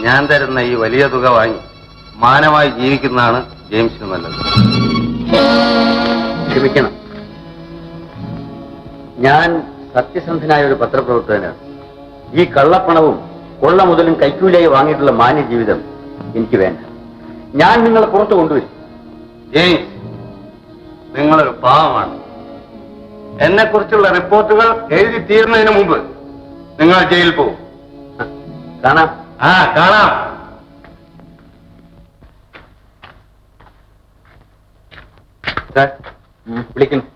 ഞാൻ തരുന്ന ഈ വലിയ തുക വാങ്ങി മാനമായി ജീവിക്കുന്നതാണ് ജെയിംസിന് നല്ലത്. ക്ഷമിക്കണം, ഞാൻ സത്യസന്ധനായ ഒരു പത്രപ്രവർത്തകനാണ്. ഈ കള്ളപ്പണവും കൊള്ള മുതലും കൈക്കൂലിയായി വാങ്ങിയിട്ടുള്ള മാന്യ ജീവിതം എനിക്ക് വേണ്ട. ഞാൻ നിങ്ങളെ പുറത്തു കൊണ്ടുവരും. ജെയിംസ്, നിങ്ങളൊരു പാവമാണ്. എന്നെക്കുറിച്ചുള്ള റിപ്പോർട്ടുകൾ എഴുതി തീർന്നതിന് മുമ്പ് നിങ്ങൾ ജയിലിൽ പോകും. കാണാം. കാണാം. വിളിക്കുന്നു.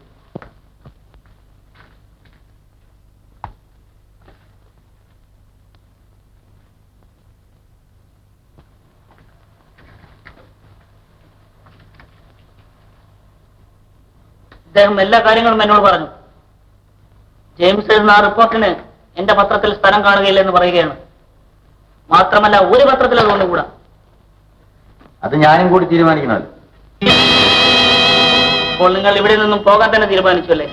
അദ്ദേഹം എല്ലാ കാര്യങ്ങളും എന്നോട് പറഞ്ഞു. ജെയിംസ് എഴുതുന്ന ആ റിപ്പോർട്ടിന് എന്റെ പത്രത്തിൽ സ്ഥലം കാണുകയില്ലെന്ന് പറയുകയാണ്. മാത്രമല്ല ഒരു പത്രത്തിൽ അത് കൊണ്ടുകൂടാ. അത് ഞാനും കൂടി തീരുമാനിക്കണമല്ലോ. അപ്പോൾ നിങ്ങൾ ഇവിടെ നിന്നും പോകാൻ തന്നെ തീരുമാനിച്ചു അല്ലേ?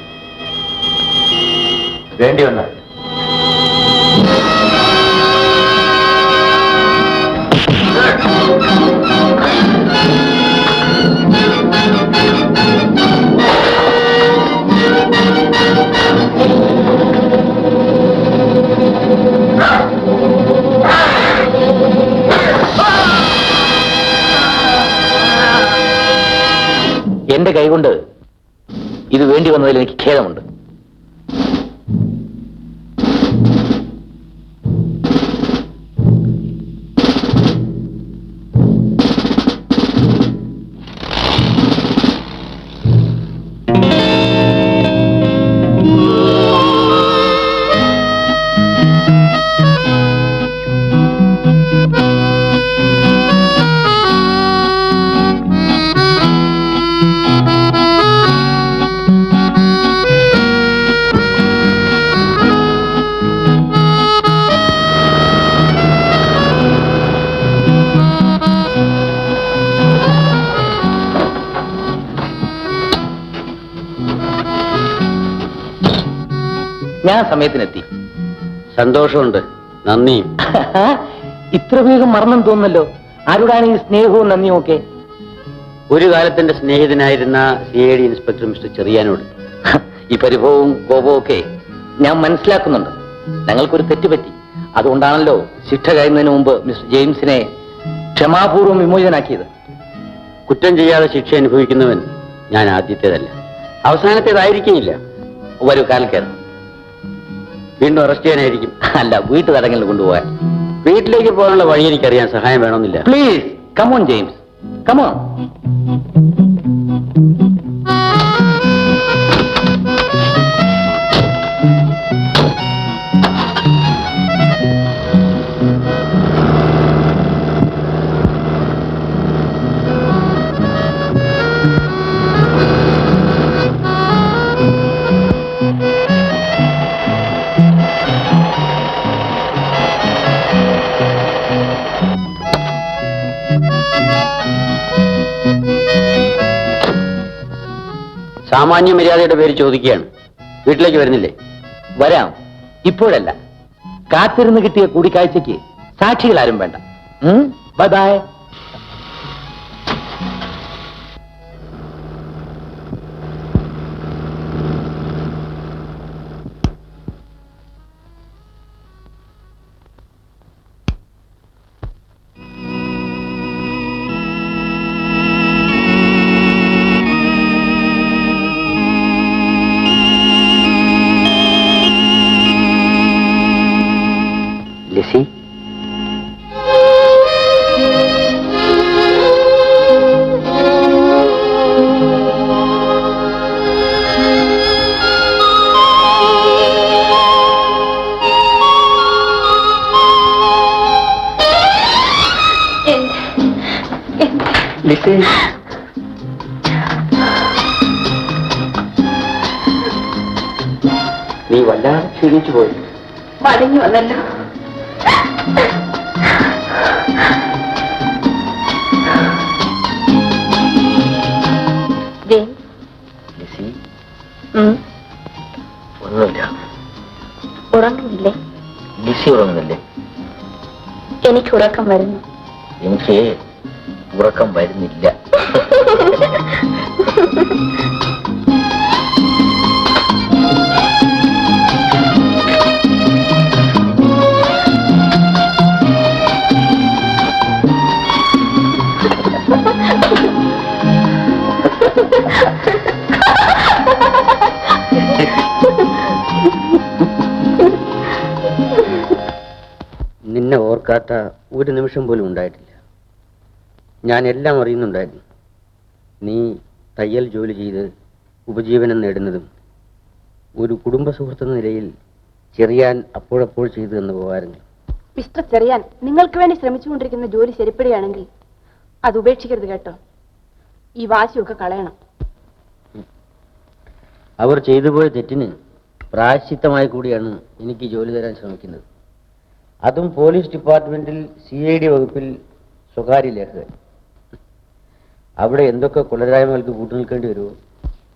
വേണ്ടി വന്നാൽ. എന്റെ കൈകൊണ്ട് ഇത് വേണ്ടി വന്നതിൽ എനിക്ക് ഖേദമുണ്ട്. ഞാൻ സമയത്തിനെത്തി. സന്തോഷമുണ്ട്. നന്ദി. ഇത്ര വേഗം മറന്നും തോന്നുന്നല്ലോ. ആരോടാണ് ഈ സ്നേഹവും നന്ദിയും ഒക്കെ? ഒരു കാലത്തിന്റെ സ്നേഹിതനായിരുന്ന CID ഇൻസ്പെക്ടർ മിസ്റ്റർ ചെറിയാനോട്. ഈ പരിഭവവും കോപവും ഒക്കെ ഞാൻ മനസ്സിലാക്കുന്നുണ്ട്. ഞങ്ങൾക്കൊരു തെറ്റുപറ്റി. അതുകൊണ്ടാണല്ലോ ശിക്ഷ കഴിയുന്നതിന് മുമ്പ് മിസ്റ്റർ ജെയിംസിനെ ക്ഷമാപൂർവ്വം വിമോചനാക്കിയത്. കുറ്റം ചെയ്യാതെ ശിക്ഷ അനുഭവിക്കുന്നവൻ ഞാൻ ആദ്യത്തേതല്ല, അവസാനത്തേതായിരിക്കില്ല. വരൂ, കാൽ കയറും. വീണ്ടും അറസ്റ്റ് ചെയ്യാനായിരിക്കും. അല്ല, വീട്ടു തടങ്കലിൽ കൊണ്ടുപോകാൻ. വീട്ടിലേക്ക് പോകാനുള്ള വഴി എനിക്കറിയാൻ. സഹായം വേണമെന്നില്ല. Please come on James, come on. സാമാന്യ മര്യാദയുടെ പേര് ചോദിക്കുകയാണ്. വീട്ടിലേക്ക് വരുന്നില്ലേ? വരാം, ഇപ്പോഴല്ല. കാത്തിരുന്ന് കിട്ടിയ കൂടിക്കാഴ്ചയ്ക്ക് സാക്ഷികളാരും വേണ്ട. Bye bye. ലിസി, ലിസി, നീ വല്ലാതെ ക്ഷീണിച്ചു പോയി. മടങ്ങി വന്നല്ലോ. ലിസി, ഒന്നുമില്ല. ഉറങ്ങുന്നില്ലേ? ലിസി ഉറങ്ങുന്നില്ലേ? എനിക്ക് ഉറക്കം വരുന്നു. എനിക്ക് ഉറക്കം വരുന്നില്ല. നിന്നെ ഓർക്കാത്ത ഒരു നിമിഷം പോലും ഉണ്ടായിട്ടില്ല. ഞാൻ എല്ലാം അറിയുന്നുണ്ടായിരുന്നു. നീ തയ്യൽ ജോലി ചെയ്ത് ഉപജീവനം നേടുന്നതും ഒരു കുടുംബ സുഹൃത്തെന്ന നിലയിൽ ചെറിയാൻ അപ്പോഴപ്പോൾ ചെയ്തു തന്ന ഉപകാരങ്ങൾ. മിസ്റ്റർ ചെറിയാൻ, നിങ്ങൾക്ക് വേണ്ടി ശ്രമിച്ചുകൊണ്ടിരിക്കുന്ന ജോലി ശരിപ്പെടുകയാണെങ്കിൽ അത് ഉപേക്ഷിക്കരുത് കേട്ടോ. ഈ വാശിയൊക്കെ കളയണം. അവർ ചെയ്തു പോയ തെറ്റിന് പ്രായശ്ചിത്തമായി കൂടിയാണ് എനിക്ക് ജോലി തരാൻ ശ്രമിക്കുന്നത്. അതും പോലീസ് ഡിപ്പാർട്ട്മെന്റിൽ CID വകുപ്പിൽ സ്വകാര്യ ലേഖകൻ. അവിടെ എന്തൊക്കെ കൊലരായ്മകൾക്ക് കൂട്ടുനിൽക്കേണ്ടി വരുമോ?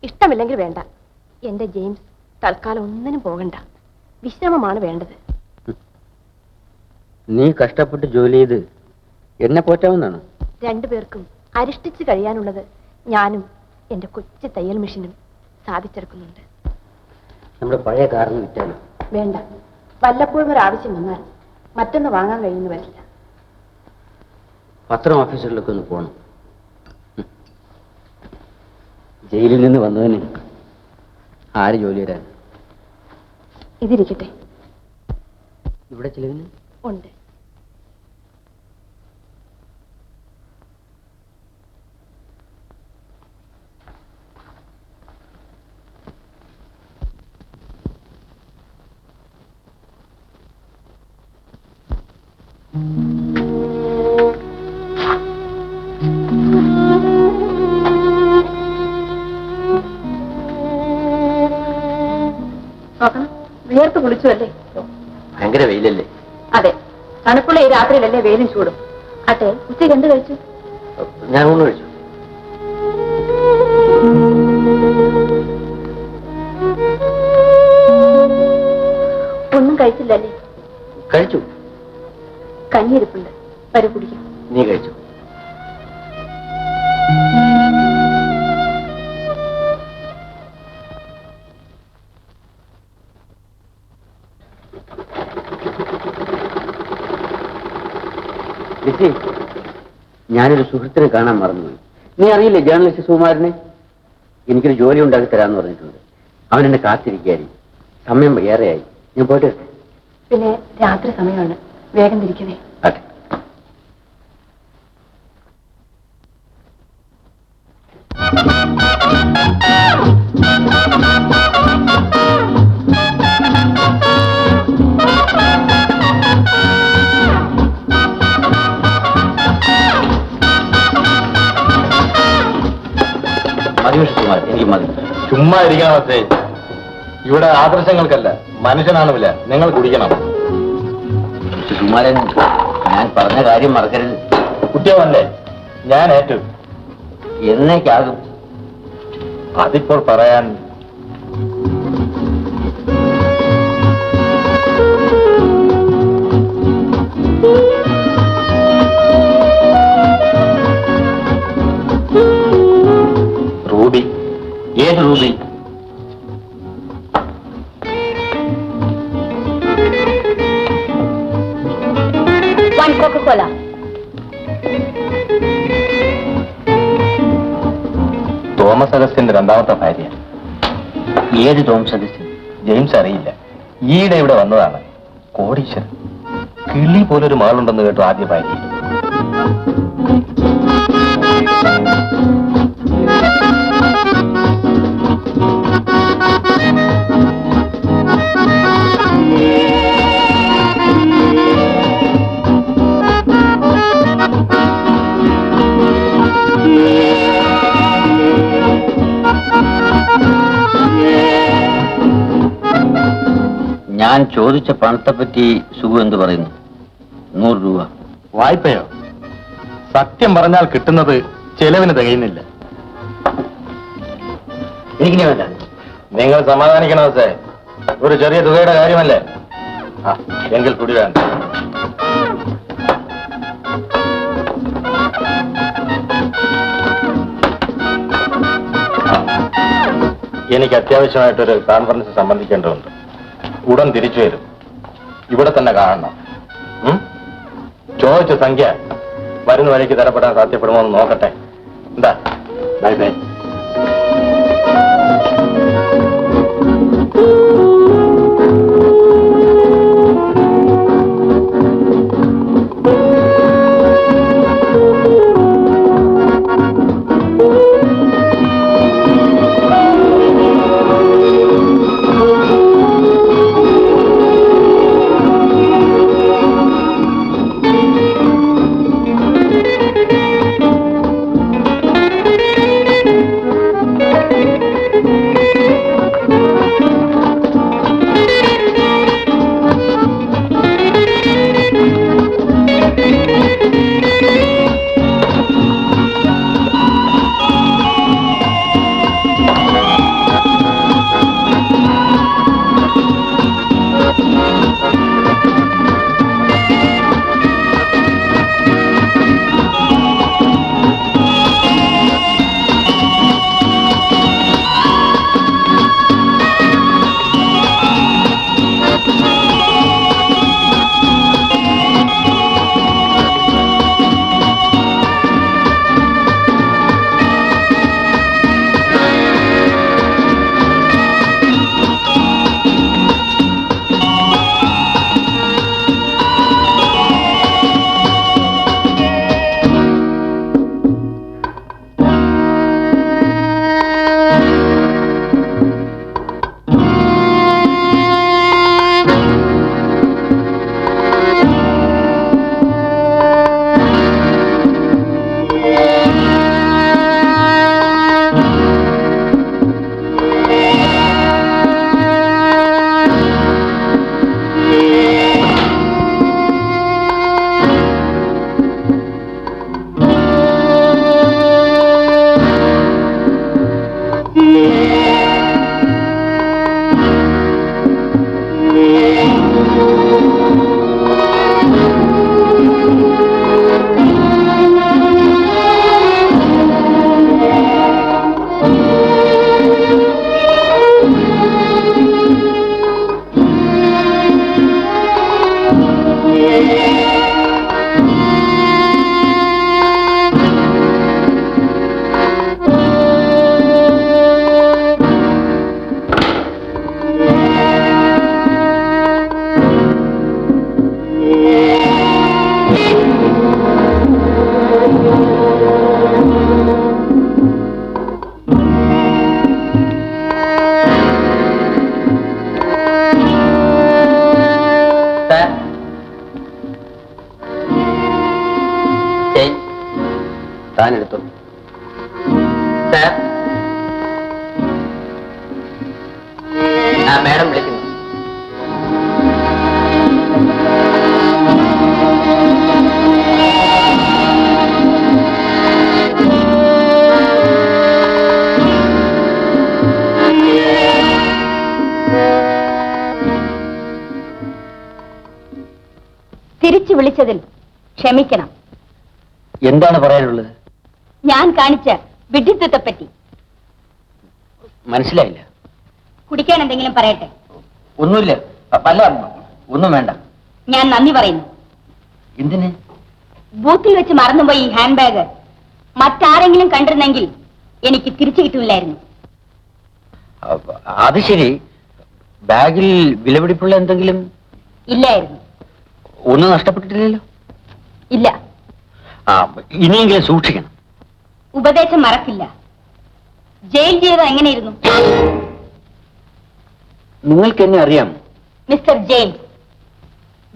ഇഷ്ടമില്ലെങ്കിൽ വേണ്ട. എന്റെ ജെയിംസ് തൽക്കാലം ഒന്നിനും പോകണ്ട. വിശ്രമമാണ് വേണ്ടത്. നീ കഷ്ടപ്പെട്ട് ജോലി ചെയ്ത് എന്നെ പോറ്റാവുന്നതാണ്. രണ്ടുപേർക്കും അരിഷ്ടിച്ച് കഴിയാനുള്ളത് ഞാനും എന്റെ കൊച്ചു തയ്യൽ മെഷീനും സാധിച്ചെടുക്കുന്നുണ്ട്. നമ്മുടെ പഴയ കാറിന് വിറ്റാലും വേണ്ട. വല്ലപ്പോഴും ഒരു ആവശ്യം വന്നാൽ മറ്റൊന്ന് വാങ്ങാൻ കഴിയുന്നു വരില്ല. പത്രം ഓഫീസറിലൊക്കെ ഒന്ന് പോകണം. ജയിലിൽ നിന്ന് വന്നതിന് ആര് ജോലി തരാൻ? ഇതിരിക്കട്ടെ. ഇവിടെ ചിലവിന് ഉണ്ട്. നോക്കണം, വിയർത്ത് കുളിച്ചു അല്ലേ? ഭയങ്കര വെയിലല്ലേ? അതെ, തണുപ്പുള്ള ഈ രാത്രിയിലല്ലേ വെയിലും ചൂടും. അട്ടെ, ഉച്ചയ്ക്ക് എന്ത് കഴിച്ചു? ഞാൻ ഊണ് കഴിച്ചു. ഒന്നും കഴിച്ചില്ലല്ലേ? കഴിച്ചു. കഞ്ഞിരിപ്പുണ്ട്, വരെ കുടിക്കും. നീ കഴിച്ചു. ഞാനൊരു സുഹൃത്തിനെ കാണാൻ മറന്നുപോയി. നീ അറിയില്ലേ ജേർണലിസ്റ്റ് സുകുമാരനെ? എനിക്കൊരു ജോലി ഉണ്ടാക്കി തരാമെന്ന് പറഞ്ഞിട്ടുണ്ട്. അവൻ എന്നെ കാത്തിരിക്കുകയായിരിക്കും. സമയം ഏറെയായി. ഞാൻ പോയിട്ട്. പിന്നെ രാത്രി സമയമാണ്, വേഗം തിരിക്കണേ. അതെ. എനിക്ക് മതി. ചുമ്മാ ഇരിക്കണം അച്ഛേ. ഇവിടെ ആദർശങ്ങൾക്കല്ല, മനുഷ്യനാണ് വില. നിങ്ങൾ കുടിക്കണം. സുകുമാരൻ, ഞാൻ പറഞ്ഞ കാര്യം മറക്കരുത്. കുറ്റമല്ലേ? ഞാൻ ഏറ്റു. എന്നേക്കാകും? അതിപ്പോൾ പറയാൻ റൂബി. ഏത് റൂബി? കോക്കോല. തോമസ് അഗസ്റ്റിന്റെ രണ്ടാമത്തെ ഭാര്യ. ഏത് തോമസ് അഗസ്റ്റിൻ? ജെയിംസ് അറിയില്ല. ഈയിടെ ഇവിടെ വന്നതാണ്. കോടീശ്വരൻ. കിളി പോലൊരു മകളുണ്ടെന്ന് കേട്ടു ആദ്യ ഭാര്യ. ഞാൻ ചോദിച്ച പണത്തെപ്പറ്റി സുഖു എന്ത് പറയുന്നു? 100 രൂപ. വായ്പയോ? സത്യം പറഞ്ഞാൽ കിട്ടുന്നത് ചെലവിന് തികയുന്നില്ല. എനിക്കിനി വേണ്ട. നിങ്ങൾ സമാധാനിക്കണം സേ. ഒരു ചെറിയ തുകയുടെ കാര്യമല്ലേ? എങ്കിൽ കുടി വേണ്ട. എനിക്ക് അത്യാവശ്യമായിട്ടൊരു കോൺഫറൻസ് സംബന്ധിക്കേണ്ടതുണ്ട്. ഉടൻ തിരിച്ചു വരും. ഇവിടെ തന്നെ കാണണം. ചോദിച്ച സംഖ്യ വരുന്ന വഴിക്ക് തരപ്പെടാൻ സാധ്യപ്പെടുമോ എന്ന് നോക്കട്ടെ. എന്താ? Bye bye. താനെടുത്തു. സാർ, മാഡം വിളിക്കുന്നു. തിരിച്ചു വിളിച്ചതിൽ ക്ഷമിക്കണം. എന്താണ് പറയാനുള്ളത്? ഞാൻ കാണിച്ച വിഡ്ഢിത്വത്തെപ്പറ്റി. മനസ്സിലായില്ല. കുടിക്കാൻ എന്തെങ്കിലും പറയട്ടെ? ഒന്നുമില്ല. അല്ല, ഒന്നും വേണ്ട. ഞാൻ നന്ദി പറയുന്നു. എന്തിന്? ബൂത്തിൽ വെച്ച് മറന്നുപോയി ഈ ഹാൻഡ് ബാഗ് മറ്റാരെങ്കിലും കണ്ടിരുന്നെങ്കിൽ എനിക്ക് തിരിച്ചു കിട്ടില്ലായിരുന്നു. അത് ശരി. ബാഗിൽ വിലപിടിപ്പുള്ള എന്തെങ്കിലും ഇല്ലായിരുന്നു. ഒന്നും നഷ്ടപ്പെട്ടിട്ടില്ലല്ലോ? ഇല്ല. ഇനിയെങ്കിലും സൂക്ഷിക്കണം. ഉപദേശം മറക്കില്ല. ജയിൽ ജീവിതം എങ്ങനെയിരുന്നു? നിങ്ങൾക്ക് എന്നെ അറിയാം മിസ്റ്റർ ജെയിംസ്.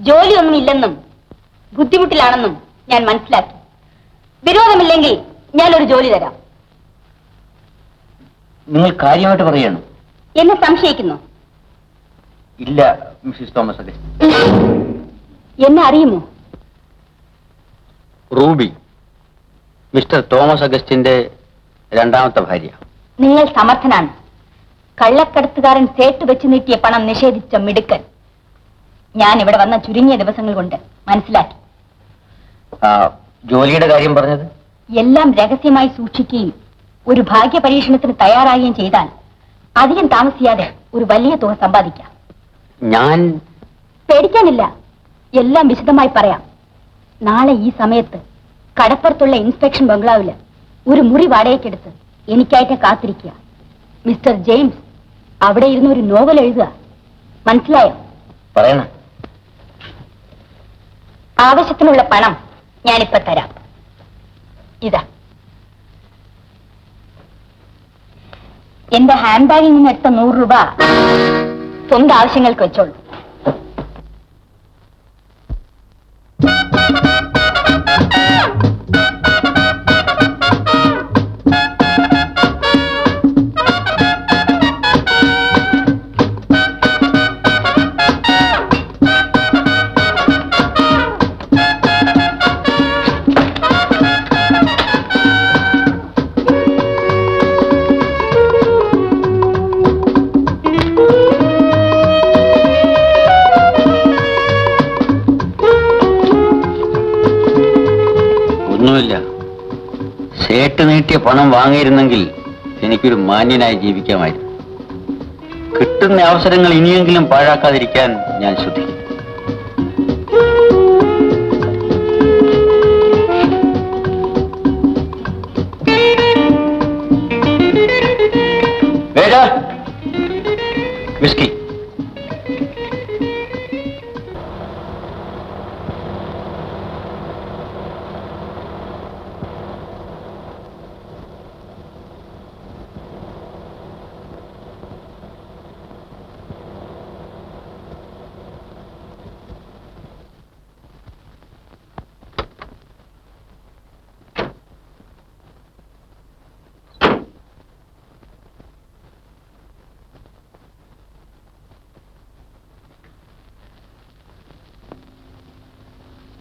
ജോലിയൊന്നും ഇല്ലെന്നും ബുദ്ധിമുട്ടിലാണെന്നും ഞാൻ മനസ്സിലാക്കി. വിരോധമില്ലെങ്കിൽ ഞാനൊരു ജോലി തരാം. നിങ്ങൾ കാര്യമായിട്ട് പറയാണ്? എന്നെ സംശയിക്കുന്നു? ഇല്ല മിസ്സിസ് തോമസ് അഗസ്റ്റിൻ. എന്നെ അറിയുമോ? റൂബി, മിസ്റ്റർ തോമസ് അഗസ്റ്റിന്റെ രണ്ടാമത്തെ ഭാര്യ. നിങ്ങൾ സമർത്ഥനാണ്. കള്ളക്കടത്തുകാരൻ സേട്ട് വെച്ച് നീട്ടിയ പണം നിഷേധിച്ച മിടുക്കൻ. ഞാൻ ഇവിടെ വന്ന ചുരുങ്ങിയ ദിവസങ്ങൾ കൊണ്ട് മനസ്സിലാക്കി. ജോലിയുടെ കാര്യം പറഞ്ഞത്? എല്ലാം രഹസ്യമായി സൂക്ഷിക്കുകയും ഒരു ഭാഗ്യ പരീക്ഷണത്തിന് തയ്യാറാകുകയും ചെയ്താൽ അധികം താമസിയാതെ ഒരു വലിയ തുക സമ്പാദിക്കാം. ഞാൻ പേടിക്കാനില്ല, എല്ലാം വിശദമായി പറയാം. നാളെ ഈ സമയത്ത് കടപ്പുറത്തുള്ള ഇൻസ്പെക്ഷൻ ബംഗ്ലാവില് ഒരു മുറി വാടകയ്ക്കെടുത്ത് എനിക്കായിട്ട് കാത്തിരിക്കുക. മിസ്റ്റർ ജെയിംസ് അവിടെ ഇരുന്ന് ഒരു നോവൽ എഴുതുക. മനസ്സിലായോ? പറയണം. ആവശ്യത്തിനുള്ള പണം ഞാനിപ്പോ തരാം. ഇതാ എന്റെ ഹാൻഡ് ബാഗിൽ നിന്ന് എടുത്ത 100 രൂപ സ്വന്തം ആവശ്യങ്ങൾക്ക് വെച്ചോളൂ. ഒന്നുമില്ല. സേട്ട് നീട്ടിയ പണം വാങ്ങിയിരുന്നെങ്കിൽ എനിക്കൊരു മാന്യനായി ജീവിക്കാമായിരുന്നു. കിട്ടുന്ന അവസരങ്ങൾ ഇനിയെങ്കിലും പാഴാക്കാതിരിക്കാൻ ഞാൻ ശ്രദ്ധിക്കും. വിസ്കി.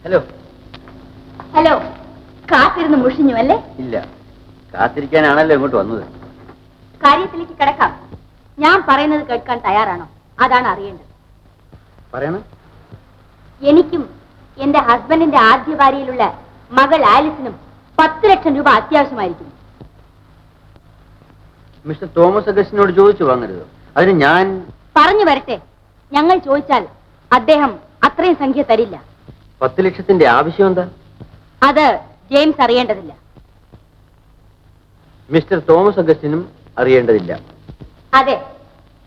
ഹലോ. ഹലോ. കാത്തിരുന്ന് മുഷിഞ്ഞു അല്ലേ? ഇല്ല, കാത്തിരിക്കാനാണല്ലോ ഇങ്ങോട്ട് വന്നത്. കാര്യത്തിലേക്ക് കിടക്കാം. ഞാൻ പറയുന്നത് കേൾക്കാൻ തയ്യാറാണോ? അതാണ് അറിയേണ്ടത്. പറയണം. എനിക്കും എന്റെ ഹസ്ബൻഡിന്റെ ആദ്യ ഭാര്യയിലുള്ള മകൾ ആലിസിനും 10 ലക്ഷം രൂപ അത്യാവശ്യമായിരിക്കും. മിസ്റ്റർ തോമസ് അഗസ്റ്റിനോട് ചോദിച്ചു വാങ്ങരുത്. അതിന് ഞാൻ പറഞ്ഞു വരട്ടെ. ഞങ്ങൾ ചോദിച്ചാൽ അദ്ദേഹം അത്രയും സംഖ്യ തരില്ല. 10 ലക്ഷത്തിന്റെ ആവശ്യം എന്താ? അത് ജെയിംസ് അറിയേണ്ടതില്ല. മിസ്റ്റർ തോമസ് അഗസ്റ്റിനും അറിയേണ്ടതില്ല. അതെ,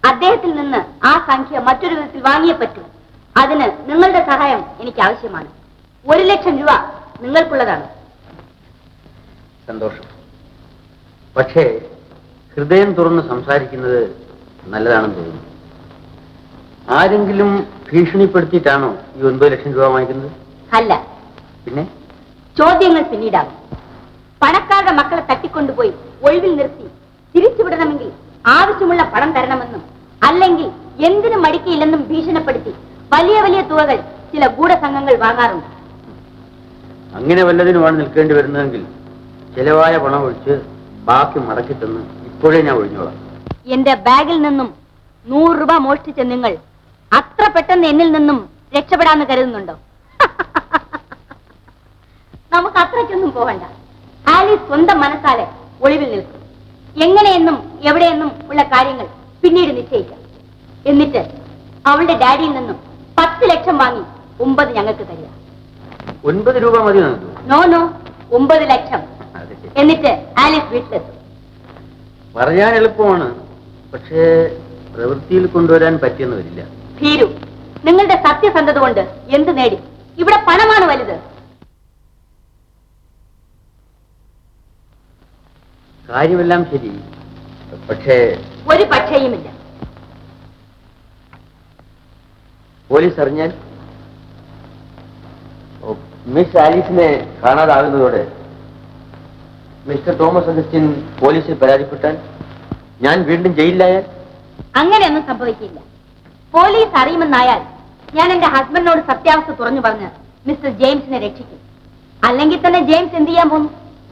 അദ്ദേഹത്തിൽ നിന്ന് ആ സംഖ്യ മറ്റൊരു വിധത്തിൽ വാങ്ങിയേ പറ്റൂ. അതിന് നിങ്ങളുടെ സഹായം എനിക്ക് ആവശ്യമാണ്. 1 ലക്ഷം രൂപ നിങ്ങൾക്കുള്ളതാണ്. സന്തോഷം. പക്ഷേ ഹൃദയം തുറന്ന് സംസാരിക്കുന്നത് നല്ലതാണെന്ന് തോന്നുന്നു. ആരെങ്കിലും ഭീഷണിപ്പെടുത്തിയിട്ടാണോ ഈ 9 ലക്ഷം രൂപ വാങ്ങിക്കുന്നത്? അല്ല. പിന്നെ ചോദ്യങ്ങൾ പിന്നീടാകും. പണക്കാരുടെ മക്കളെ തട്ടിക്കൊണ്ടുപോയി ഒഴിവിൽ നിർത്തി തിരിച്ചുവിടണമെങ്കിൽ ആവശ്യമുള്ള പണം തരണമെന്നും അല്ലെങ്കിൽ എന്തിനും മടിക്കയില്ലെന്നും ഭീഷണിപ്പെടുത്തി വലിയ വലിയ തുകകൾ ചില ഗൂഢസംഘങ്ങൾ വാങ്ങാറുണ്ട്. അങ്ങനെ വല്ലതിനുമാണ് നിൽക്കേണ്ടി വരുന്നതെങ്കിൽ ചിലവായ പണം ഒഴിച്ച് ബാക്കി മടക്കി തന്ന് ഇപ്പോഴേ ഞാൻ ഒഴിഞ്ഞോളാം. എന്റെ ബാഗിൽ നിന്നും 100 രൂപ മോഷ്ടിച്ച നിങ്ങൾ അത്ര പെട്ടെന്ന് എന്നിൽ നിന്നും രക്ഷപ്പെടാന്ന് കരുതുന്നുണ്ടോ? നമുക്ക് അത്രയ്ക്കൊന്നും പോകണ്ട. ആലീസ് സ്വന്തം മനസ്സാലെ ഒളിവിൽ നിൽക്കും. എങ്ങനെയെന്നും എവിടെയെന്നും ഉള്ള കാര്യങ്ങൾ പിന്നീട് നിശ്ചയിക്കാം. എന്നിട്ട് അവളുടെ ഡാഡിയിൽ നിന്നും 10 ലക്ഷം വാങ്ങി 9 ഞങ്ങൾക്ക് തരിക. 9 രൂപ മതി. നോ 9 ലക്ഷം. എന്നിട്ട് ആലീസ് വീട്ടിലെത്തും. പറയാൻ എളുപ്പമാണ്, പക്ഷേ പ്രവൃത്തിയിൽ കൊണ്ടുവരാൻ പറ്റിയെന്ന് വരില്ല. ഭീരു, നിങ്ങളുടെ സത്യസന്ധത കൊണ്ട് എന്ത് നേടി? ഇവിടെ പണമാണ് വലുത്. കാര്യമെല്ലാം ശരി, പക്ഷേ ഒരു പക്ഷേയുമില്ല. പോലീസ് അറിഞ്ഞാൽ? മിസ് ആലീസിനെ കാണാതാകുന്നതോടെ മിസ്റ്റർ തോമസ് അഗസ്റ്റിൻ പോലീസിൽ പരാതിപ്പെട്ടാൽ ഞാൻ വീണ്ടും ജയിലിലായാൽ? അങ്ങനെയൊന്നും സംഭവിക്കില്ല. പോലീസ് അറിയുമെന്നായാൽ ഞാൻ എന്റെ ഹസ്ബൻഡിനോട് സത്യാവസ്ഥ തുറന്നു പറഞ്ഞ് മിസ്റ്റർ ജെയിംസിനെ രക്ഷിക്കും. അല്ലെങ്കിൽ തന്നെ ജെയിംസ് എന്ത് ചെയ്യാൻ പോകുന്നു?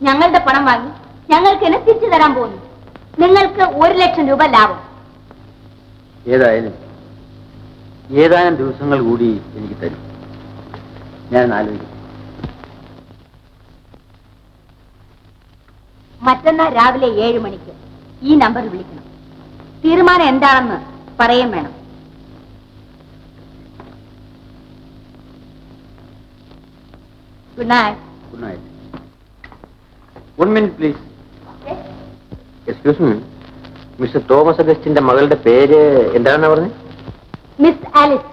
ഞങ്ങളുടെ പണം വാങ്ങി ഞങ്ങൾക്ക് എന്നെ തിരിച്ചു തരാൻ പോകുന്നു. നിങ്ങൾക്ക് 1 ലക്ഷം രൂപ ലാഭം. ഏതായാലും ഏതാനും ദിവസങ്ങൾ കൂടി എനിക്ക് തരും. ഞാൻ ആലോചിക്കും. മറ്റന്നാൾ രാവിലെ 7 മണിക്ക് ഈ നമ്പർ വിളിക്കണം. തീരുമാനം എന്താണെന്ന് പറയുകയും വേണം. Good night. Good night. 1 minute please. Excuse me, mister Thomas അഗസ്റ്റിന്റെ മകളുടെ പേര് എന്താണെന്നാ പറഞ്ഞത്? Miss Alice.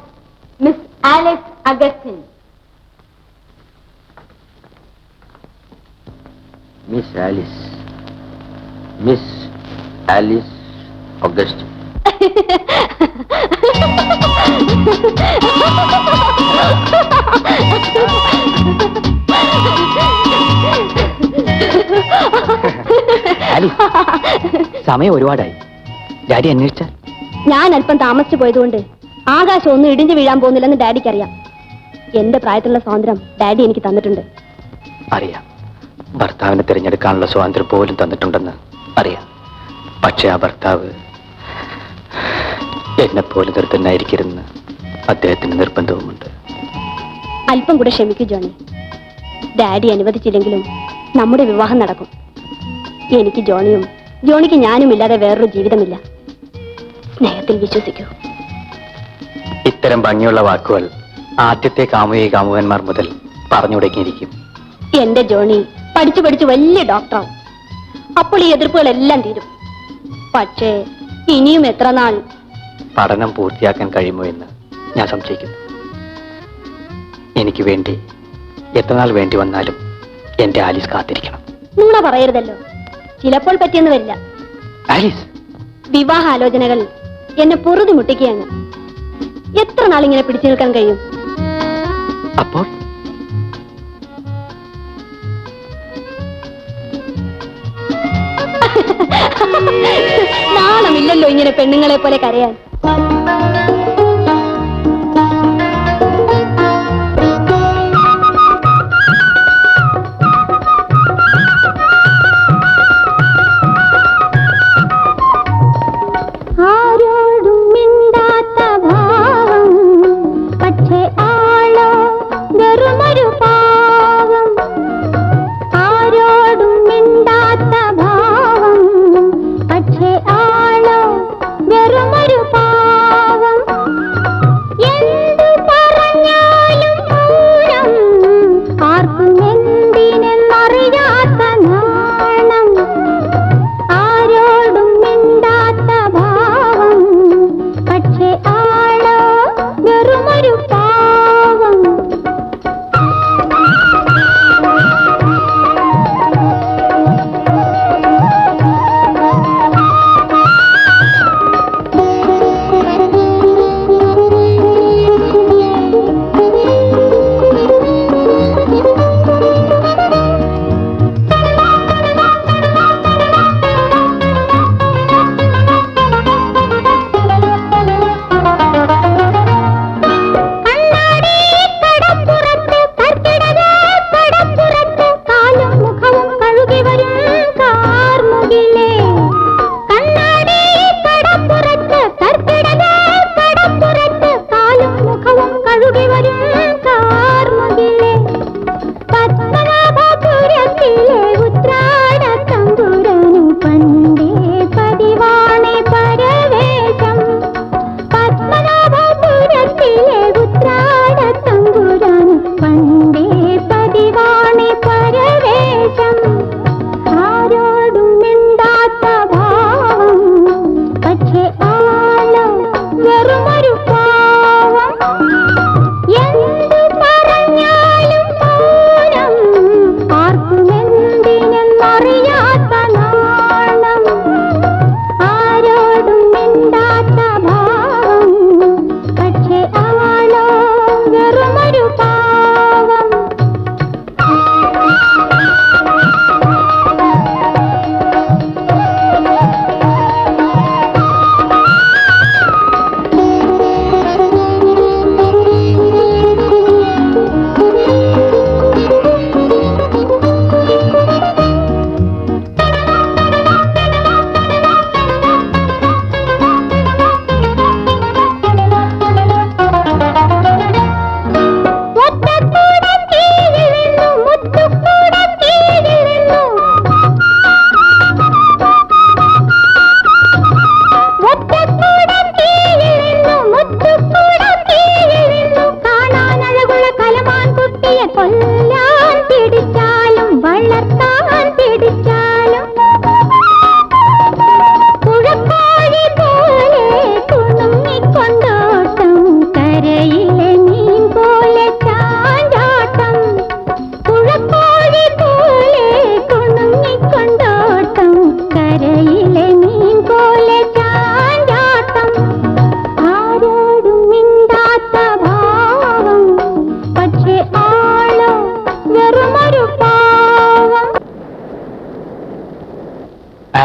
Miss Alice Augustine. Miss Alice. Miss Alice August. സമയം ഒരുപാടായി. ഡാഡി അന്വേഷിച്ചാൽ? ഞാൻ അല്പം താമസിച്ചു പോയതുകൊണ്ട് ആകാശം ഒന്നും ഇടിഞ്ഞു വീഴാൻ പോകുന്നില്ലെന്ന് ഡാഡിക്ക് അറിയാം. എന്റെ പ്രായത്തിലുള്ള സ്വാതന്ത്ര്യം ഡാഡി എനിക്ക് തന്നിട്ടുണ്ട്. അറിയാം. ഭർത്താവിനെ തിരഞ്ഞെടുക്കാനുള്ള സ്വാതന്ത്ര്യം പോലും തന്നിട്ടുണ്ടെന്ന് അറിയാം. പക്ഷെ ആ ഭർത്താവ് എന്നെപ്പോലെ നിർത്തനായിരിക്കരുതെന്ന് അദ്ദേഹത്തിന് നിർബന്ധവുമുണ്ട്. അല്പം കൂടെ ക്ഷമിക്കൂ ജോണി. ഡാഡി അനുവദിച്ചില്ലെങ്കിലും നമ്മുടെ വിവാഹം നടക്കും. എനിക്ക് ജോണിയും ജോണിക്ക് ഞാനും ഇല്ലാതെ വേറൊരു ജീവിതമില്ല. സ്നേഹത്തിൽ വിശ്വസിക്കൂ. ഇത്തരം ഭംഗിയുള്ള വാക്കുകൾ ആദ്യത്തെ കാമുകന്മാർ മുതൽ പറഞ്ഞു തുടങ്ങിയിരിക്കും. എന്റെ ജോണി പഠിച്ചു പഠിച്ചു വലിയ ഡോക്ടറാവും. അപ്പോൾ ഈ എതിർപ്പുകളെല്ലാം തീരും. പക്ഷേ ഇനിയും എത്ര നാൾ പഠനം പൂർത്തിയാക്കാൻ കഴിയുമോ എന്ന് ഞാൻ സംശയിക്കുന്നു. എനിക്ക് വേണ്ടി എത്ര നാൾ വേണ്ടി വന്നാലും എന്റെ ആലീസ് കാത്തിരിക്കണം. നുണ പറയരുതല്ലോ. ചിലപ്പോൾ പറ്റിയെന്ന് വരില്ല. ആലീസ്, വിവാഹാലോചനകൾ എന്നെ പൊറുതി മുട്ടിക്കുകയാണ്. എത്ര നാളിങ്ങനെ പിടിച്ചു നിൽക്കാൻ കഴിയും? അപ്പോൾ നാണമില്ലല്ലോ ഇങ്ങനെ പെണ്ണുങ്ങളെ പോലെ കരയാൻ. ആരോടും മിണ്ടാത്ത ഭാവം, പക്ഷേ ആളോ വെറുമൊരു പാവം. ആരോടും മിണ്ടാത്ത ഭാവം, പക്ഷേ ആളോ വെറുമൊരു പാവം.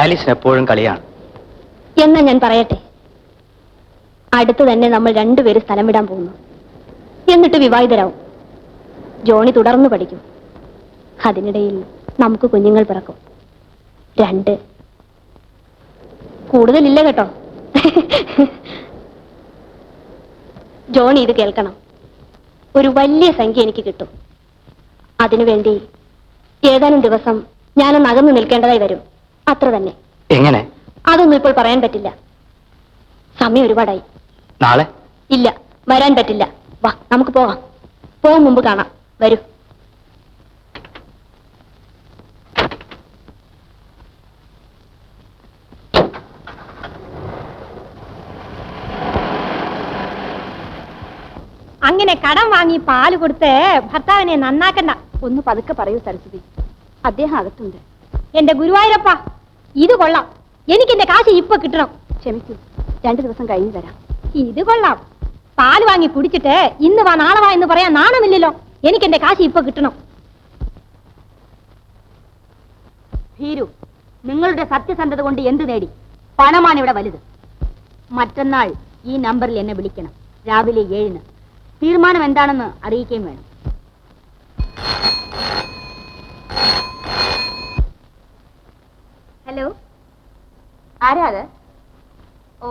ആലീസിന് എപ്പോഴും കളിയാണ്. എന്നാ ഞാൻ പറയട്ടെ, അടുത്ത് തന്നെ നമ്മൾ രണ്ടുപേരും സ്ഥലം വിടാൻ പോകുന്നു. എന്നിട്ട് വിവാഹിതരാവും. ജോണി തുടർന്ന് പഠിക്കും. അതിനിടയിൽ നമുക്ക് കുഞ്ഞുങ്ങൾ പിറക്കും. 2. കൂടുതലില്ല കേട്ടോ. ജോണി ഇത് കേൾക്കണം. ഒരു വലിയ സംഖ്യ എനിക്ക് കിട്ടും. അതിനുവേണ്ടി ഏതാനും ദിവസം ഞാനൊന്ന് അകന്നു നിൽക്കേണ്ടതായി വരും. അത്ര തന്നെ. എങ്ങനെ? അതൊന്നും ഇപ്പോൾ പറയാൻ പറ്റില്ല. സമയം ഒരുപാടായി. നാളെ? ഇല്ല, വരാൻ പറ്റില്ല. വാ, നമുക്ക് പോവാം. പോകാൻ മുമ്പ് കാണാം. വരൂ. അങ്ങനെ കടം വാങ്ങി പാല് കൊടുത്ത് ഭർത്താവിനെ നന്നാക്കണ്ട. ഒന്ന് പതുക്കെ പറയൂ സരസ്വതി, അദ്ദേഹം അകത്തുണ്ട്. എന്റെ ഗുരുവായൂരപ്പ, ഇത് കൊള്ളാം. എനിക്ക് എന്റെ കാശ് ഇപ്പൊ കിട്ടണം. ക്ഷമിക്കൂ, 2 ദിവസം കഴിഞ്ഞു തരാം. ഇത് കൊള്ളാം. പാല് വാങ്ങി കുടിച്ചിട്ട് ഇന്ന് വാ നാളെ വാ എന്ന് പറയാൻ നാണമില്ലല്ലോ. എനിക്ക് എന്റെ കാശ് ഇപ്പൊ കിട്ടണം. ഭീരു, നിങ്ങളുടെ സത്യസന്ധത കൊണ്ട് എന്ത് നേടി? പണമാണ് ഇവിടെ വലുത്. മറ്റന്നാൾ ഈ നമ്പറിൽ എന്നെ വിളിക്കണം. രാവിലെ 7-ന്. തീരുമാനം എന്താണെന്ന് അറിയിക്കുകയും വേണം. ഹലോ, ആരാ അത്? ഓ,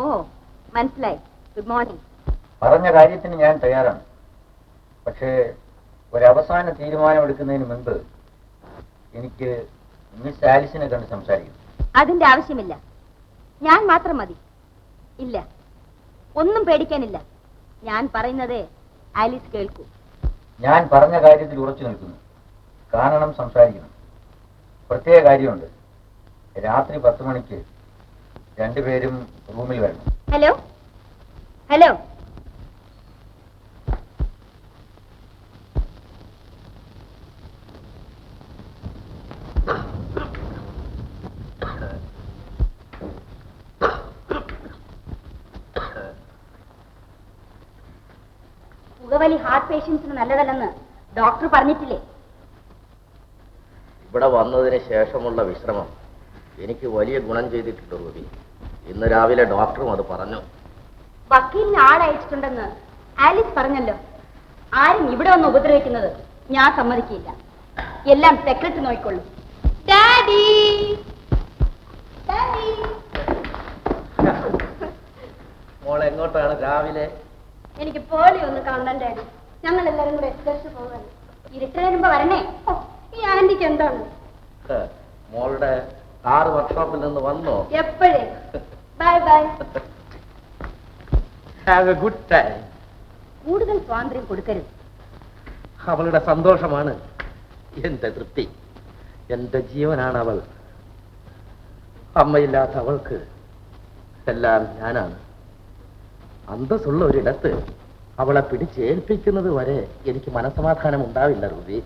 മനസ്സിലായി. Good morning. പറഞ്ഞ കാര്യത്തിന് ഞാൻ തയ്യാറാണ്. പക്ഷേ ഒരവസാന തീരുമാനമെടുക്കുന്നതിന് മുൻപ് എനിക്ക് മിസ് ആലിസിനെ കണ്ട് സംസാരിക്കണം. അതിന്റെ ആവശ്യമില്ല. ഞാൻ മാത്രം മതി. ഇല്ല, ഒന്നും പേടിക്കാനില്ല. ഞാൻ പറയുന്നത് ആലീസ് കേൾക്കൂ. ഞാൻ പറഞ്ഞ കാര്യത്തിൽ ഉറച്ചു നിൽക്കുന്നു. കാണണം, സംസാരിക്കണം. പ്രത്യേക കാര്യമുണ്ട്. രാത്രി 10 മണിക്ക് രണ്ടുപേരും റൂമിൽ വരണം. ഹലോ ഹലോ, പുകവലി ഹാർട്ട് പേഷ്യൻസിന് നല്ലതല്ലെന്ന് ഡോക്ടർ പറഞ്ഞിട്ടില്ലേ? ഇവിടെ വന്നതിന് ശേഷമുള്ള വിശ്രമം എനിക്ക് വലിയ ഗുണം ചെയ്തിട്ടുണ്ട് റൂബി. ഇന്ന് രാവിലെ ഡോക്ടറും അത് പറഞ്ഞു. വക്കീലിന് ആളയച്ചിട്ടുണ്ടെന്ന് ആലിസ് പറഞ്ഞല്ലോ. ആരും ഇവിടെ വന്ന് ഉപദ്രവിക്കുന്നത് ഞാൻ സമ്മതിക്കില്ല. എല്ലാം സെക്രട്ടറി നോക്കിക്കൊള്ളു. Daddy, daddy. മോൾ എങ്ങോട്ടാണ് രാവിലെ? എനിക്ക് പോളി ഒന്ന് കാണണം ഡാഡി. ഞങ്ങൾ എല്ലാവരും കൂടെ എക്സ്പ്രസ് പോകാൻ. ഇരുട്ട് വരുമ്പോ വരണേ. ഈ ആന്റിക്ക് എന്താണ്? മോളുടെ കാർ വർക്ക്ഷോപ്പിൽ നിന്ന് വന്നോ? എപ്പോഴേ. Bye bye. Have A good time. കൂടുതൽ സ്വാതന്ത്ര്യം കൊടുക്കരുത്. അവളുടെ സന്തോഷമാണ് എന്റെ തൃപ്തി. എന്റെ ജീവനാണ് അവൾ. അമ്മയില്ലാത്ത അവൾക്ക് എല്ലാം ഞാനാണ്. അന്തസ്സുള്ള ഒരിടത്ത് അവളെ പിടിച്ചേൽപ്പിക്കുന്നത് വരെ എനിക്ക് മനസ്സമാധാനം ഉണ്ടാവില്ല റൂബി.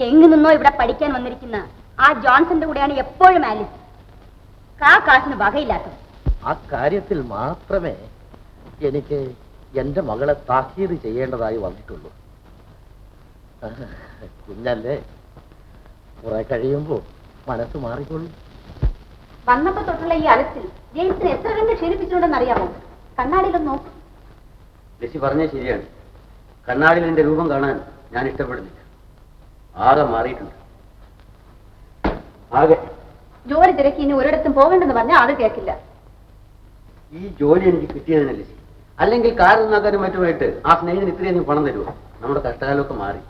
എങ്ങു നിന്നോ ഇവിടെ പഠിക്കാൻ വന്നിരിക്കുന്ന ആ ജോൺസന്റെ കൂടെയാണ് എപ്പോഴും ആലിസ്. കാശിന് വകയില്ലാത്തത്. ആ കാര്യത്തിൽ മാത്രമേ എനിക്ക് എന്റെ മകളെ താക്കീത് ചെയ്യേണ്ടതായി വന്നിട്ടുള്ളൂ. കുഞ്ഞല്ലേ, കുറെ കഴിയുമ്പോൾ മനസ്സ് മാറിക്കൊള്ളും. വന്നപ്പോ തൊട്ടുള്ള ഈ അലച്ചിൽ ജെയിംസിനെ എത്ര കണ്ട് ക്ഷീണിപ്പിച്ചിട്ടുണ്ടെന്ന് അറിയാമോ? കണ്ണാടിയിലൊന്ന് നോക്കും. ലിസി പറഞ്ഞത് ശരിയാണ്. കണ്ണാടിയിൽ എന്റെ രൂപം കാണാൻ ഞാൻ ഇഷ്ടപ്പെടുന്നില്ല. ആകെ മാറിയിട്ടുണ്ട്. ആകെ ജോലി തിരക്കി ഇനി ഒരിടത്തും പോകണ്ടെന്ന് പറഞ്ഞാൽ അത് കേൾക്കില്ല. ഈ ജോലി എനിക്ക് കിട്ടിയതിനെ ലിസി. അല്ലെങ്കിൽ കാർ നന്നാക്കാനും മറ്റുമായിട്ട് ആ സ്നേഹിതന് ഇത്രയും പണം തരുമോ? നമ്മുടെ കഷ്ടകാലമൊക്കെ മാറി.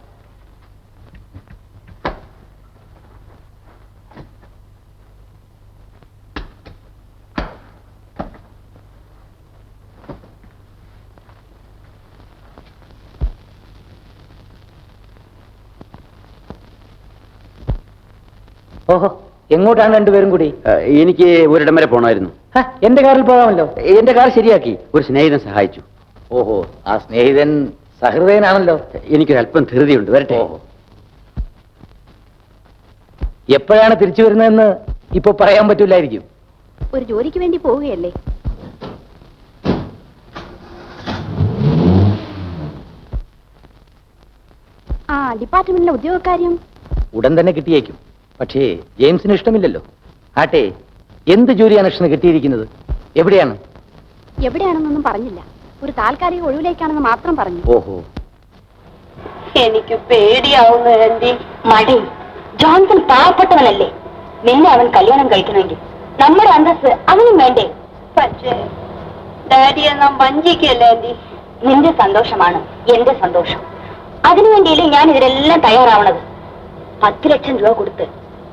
ഓഹോ, എങ്ങോട്ടാണ് രണ്ടുപേരും കൂടി? എനിക്ക് ഒരിടം വരെ പോണമായിരുന്നു. എന്റെ കാറിൽ പോകാമല്ലോ. എന്റെ കാർ ശരിയാക്കി ഒരു സ്നേഹിതൻ സഹായിച്ചു. ഓഹോ, ആ സ്നേഹിതൻ സഹൃദയനാണല്ലോ. എനിക്കൊരല്പം ധൃതിയുണ്ട്. വരട്ടെ. എപ്പോഴാണ് തിരിച്ചു വരുന്നതെന്ന് ഇപ്പൊ പറയാൻ പറ്റൂലായിരിക്കും. ഒരു ജോലിക്ക് വേണ്ടി പോവുകയല്ലേ? ഡിപ്പാർട്ട്മെന്റിലെ ഉദ്യോഗക്കാര്യം ഉടൻ തന്നെ കിട്ടിയേക്കും. പക്ഷേ ജെയിംസിന് ഇഷ്ടമില്ലല്ലോ. ആട്ടെ, എന്ത് ജോലിയാണ് കൃഷ്ണന് കിട്ടിയിരിക്കുന്നത്? എവിടെയാണ്? എവിടെയാണെന്നൊന്നും പറഞ്ഞില്ല. ഒരു താൽക്കാലിക ഒഴിവിലേക്കാണെന്ന് മാത്രം പറഞ്ഞു. ഓഹോ. എനിക്ക് പേടിയാവുന്നു ആന്റി. മടി. ജോൺസൺ പാവപ്പെട്ടവനല്ലേ. നിന്നെ അവൻ കല്യാണം കഴിക്കണമെങ്കിൽ നമ്മുടെ അന്തസ് അവനും വേണ്ടേ? പക്ഷേ ഡാഡിയെ നാം വഞ്ചിക്കല്ലേ ആന്റി. നിന്റെ സന്തോഷമാണ് എന്റെ സന്തോഷം. അതിനുവേണ്ടിയില്ലേ ഞാൻ ഇതിലെല്ലാം തയ്യാറാവണത്. 10 ലക്ഷം രൂപ കൊടുത്ത്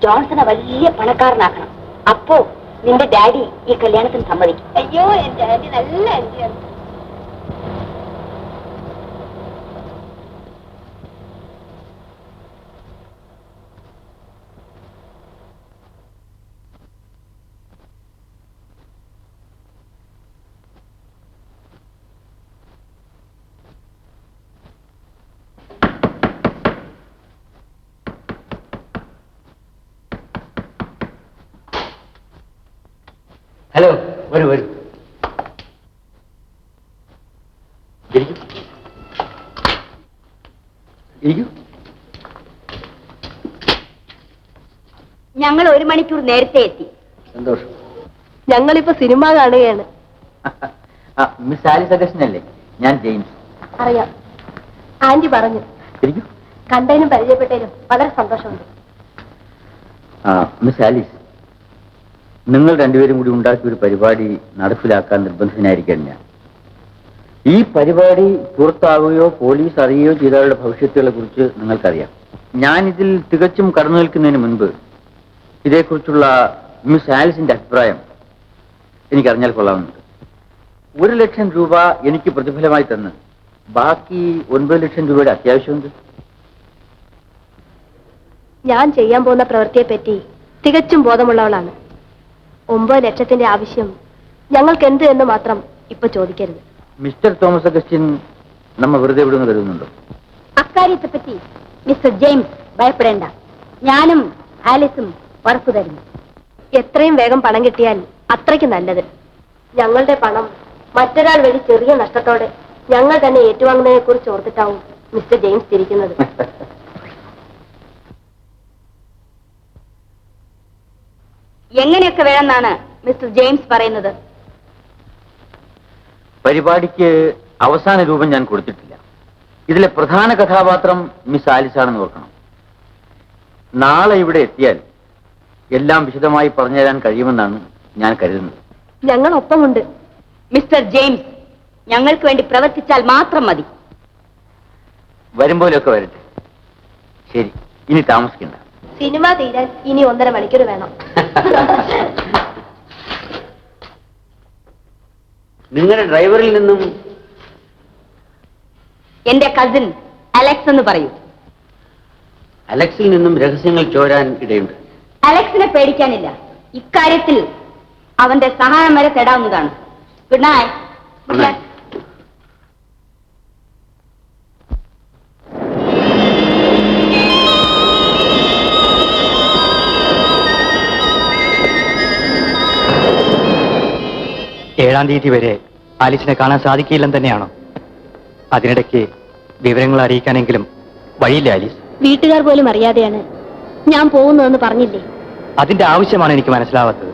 ജോൺസനെ വലിയ പണക്കാരനാക്കണം. അപ്പോ നിന്റെ ഡാഡി ഈ കല്യാണത്തിന് സമ്മതിക്കും. അയ്യോ, എന്റെ ഡാഡി നല്ല ആന്റിയാണ്. ഹലോ, വരൂ വരൂ. ഇരിക്കൂ. ഞങ്ങൾ 1 മണിക്കൂർ നേരത്തെ എത്തി. സന്തോഷം. ഞങ്ങളിപ്പോ സിനിമ കാണുകയാണ്. മിസ് ആലിസ് അഗസ്റ്റിൻ അല്ലേ? ഞാൻ ജെയിംസ്. അറിയാം, ആന്റി പറഞ്ഞു. ഇരിക്കൂ. കണ്ടതിനും പരിചയപ്പെട്ടതിനും വളരെ സന്തോഷമുണ്ട്. മിസ് ആലിസ്, നിങ്ങൾ രണ്ടുപേരും കൂടി ഉണ്ടാക്കിയ ഒരു പരിപാടി നടപ്പിലാക്കാൻ നിർബന്ധിതനായിരിക്കാൻ ഞാൻ. ഈ പരിപാടി പുറത്താവുകയോ പോലീസ് അറിയുകയോ ചെയ്തവരുടെ ഭവിഷ്യത്തുകളെ കുറിച്ച് നിങ്ങൾക്കറിയാം. ഞാനിതിൽ തികച്ചും കടന്നു നിൽക്കുന്നതിന് മുൻപ് ഇതേക്കുറിച്ചുള്ള മിസ് ആലിസിന്റെ അഭിപ്രായം എനിക്കറിഞ്ഞാൽ കൊള്ളാവുന്നുണ്ട്. 1 ലക്ഷം രൂപ എനിക്ക് പ്രതിഫലമായി തന്ന് ബാക്കി 9 ലക്ഷം രൂപയുടെ അത്യാവശ്യമുണ്ട്. ഞാൻ ചെയ്യാൻ പോകുന്ന പ്രവൃത്തിയെപ്പറ്റി തികച്ചും ബോധമുള്ളവളാണ്. 9 ലക്ഷത്തിന്റെ ആവശ്യം ഞങ്ങൾക്ക് എന്ത് എന്ന് മാത്രം ഇപ്പൊ ചോദിക്കരുത്. മിസ്റ്റർ തോമസ് അഗസ്റ്റിൻ നമ്മ വെറുതെ വിടുന്നു കരുതുന്നുണ്ടോ? അക്കാര്യത്തെപ്പറ്റി മിസ്റ്റർ ജെയിംസ് ഭയപ്പെടേണ്ട. ഞാനും ആലിസും ഉറപ്പു തരുന്നു. എത്രയും വേഗം പണം കിട്ടിയാൽ അത്രയ്ക്ക് നല്ലത്. ഞങ്ങളുടെ പണം മറ്റൊരാൾ വഴി ചെറിയ നഷ്ടത്തോടെ ഞങ്ങൾ തന്നെ ഏറ്റുവാങ്ങുന്നതിനെ കുറിച്ച് ഓർത്തിട്ടാവും മിസ്റ്റർ ജെയിംസ് തിരിക്കുന്നത്. എങ്ങനെയൊക്കെ വേണമെന്നാണ് മിസ്റ്റർ ജെയിംസ് പറയുന്നത്? പരിപാടിക്ക് അവസാന രൂപം ഞാൻ കൊടുത്തിട്ടില്ല. ഇതിലെ പ്രധാന കഥാപാത്രം മിസ് ആലിസ് ആണെന്ന് ഓർക്കണം. നാളെ ഇവിടെ എത്തിയാൽ എല്ലാം വിശദമായി പറഞ്ഞു തരാൻ കഴിയുമെന്നാണ് ഞാൻ കരുതുന്നത്. ഞങ്ങൾ ഒപ്പമുണ്ട്. മിസ്റ്റർ ജെയിംസ് ഞങ്ങൾക്ക് വേണ്ടി പ്രവർത്തിച്ചാൽ മാത്രം മതി. വരുമ്പോലൊക്കെ വരട്ടെ. ശരി, ഇനി താമസിക്കണ്ട. സിനിമ തീരാൻ ഇനി 1.5 മണിക്കൂർ വേണം. നിങ്ങളുടെ ഡ്രൈവറിൽ നിന്നും എന്റെ കസിൻ അലക്സ് എന്ന് പറയൂ. അലക്സിൽ നിന്നും രഹസ്യങ്ങൾ ചോരാൻ ഇടയുണ്ട്. അലക്സിനെ പേടിക്കാനില്ല. ഇക്കാര്യത്തിൽ അവന്റെ സഹായം വരെ തേടാവുന്നതാണ്. Good night. Good night. ഏഴാം തീയതി വരെ ആലിസിനെ കാണാൻ സാധിക്കില്ലെന്ന് തന്നെയാണോ? അതിനിടയ്ക്ക് വിവരങ്ങൾ അറിയിക്കാനെങ്കിലും വഴിയില്ല ആലീസ്? വീട്ടുകാർ പോലും അറിയാതെയാണ് ഞാൻ പോകുന്നതെന്ന് പറഞ്ഞില്ലേ? അതിന്റെ ആവശ്യമാണ് എനിക്ക് മനസ്സിലാവാത്തത്.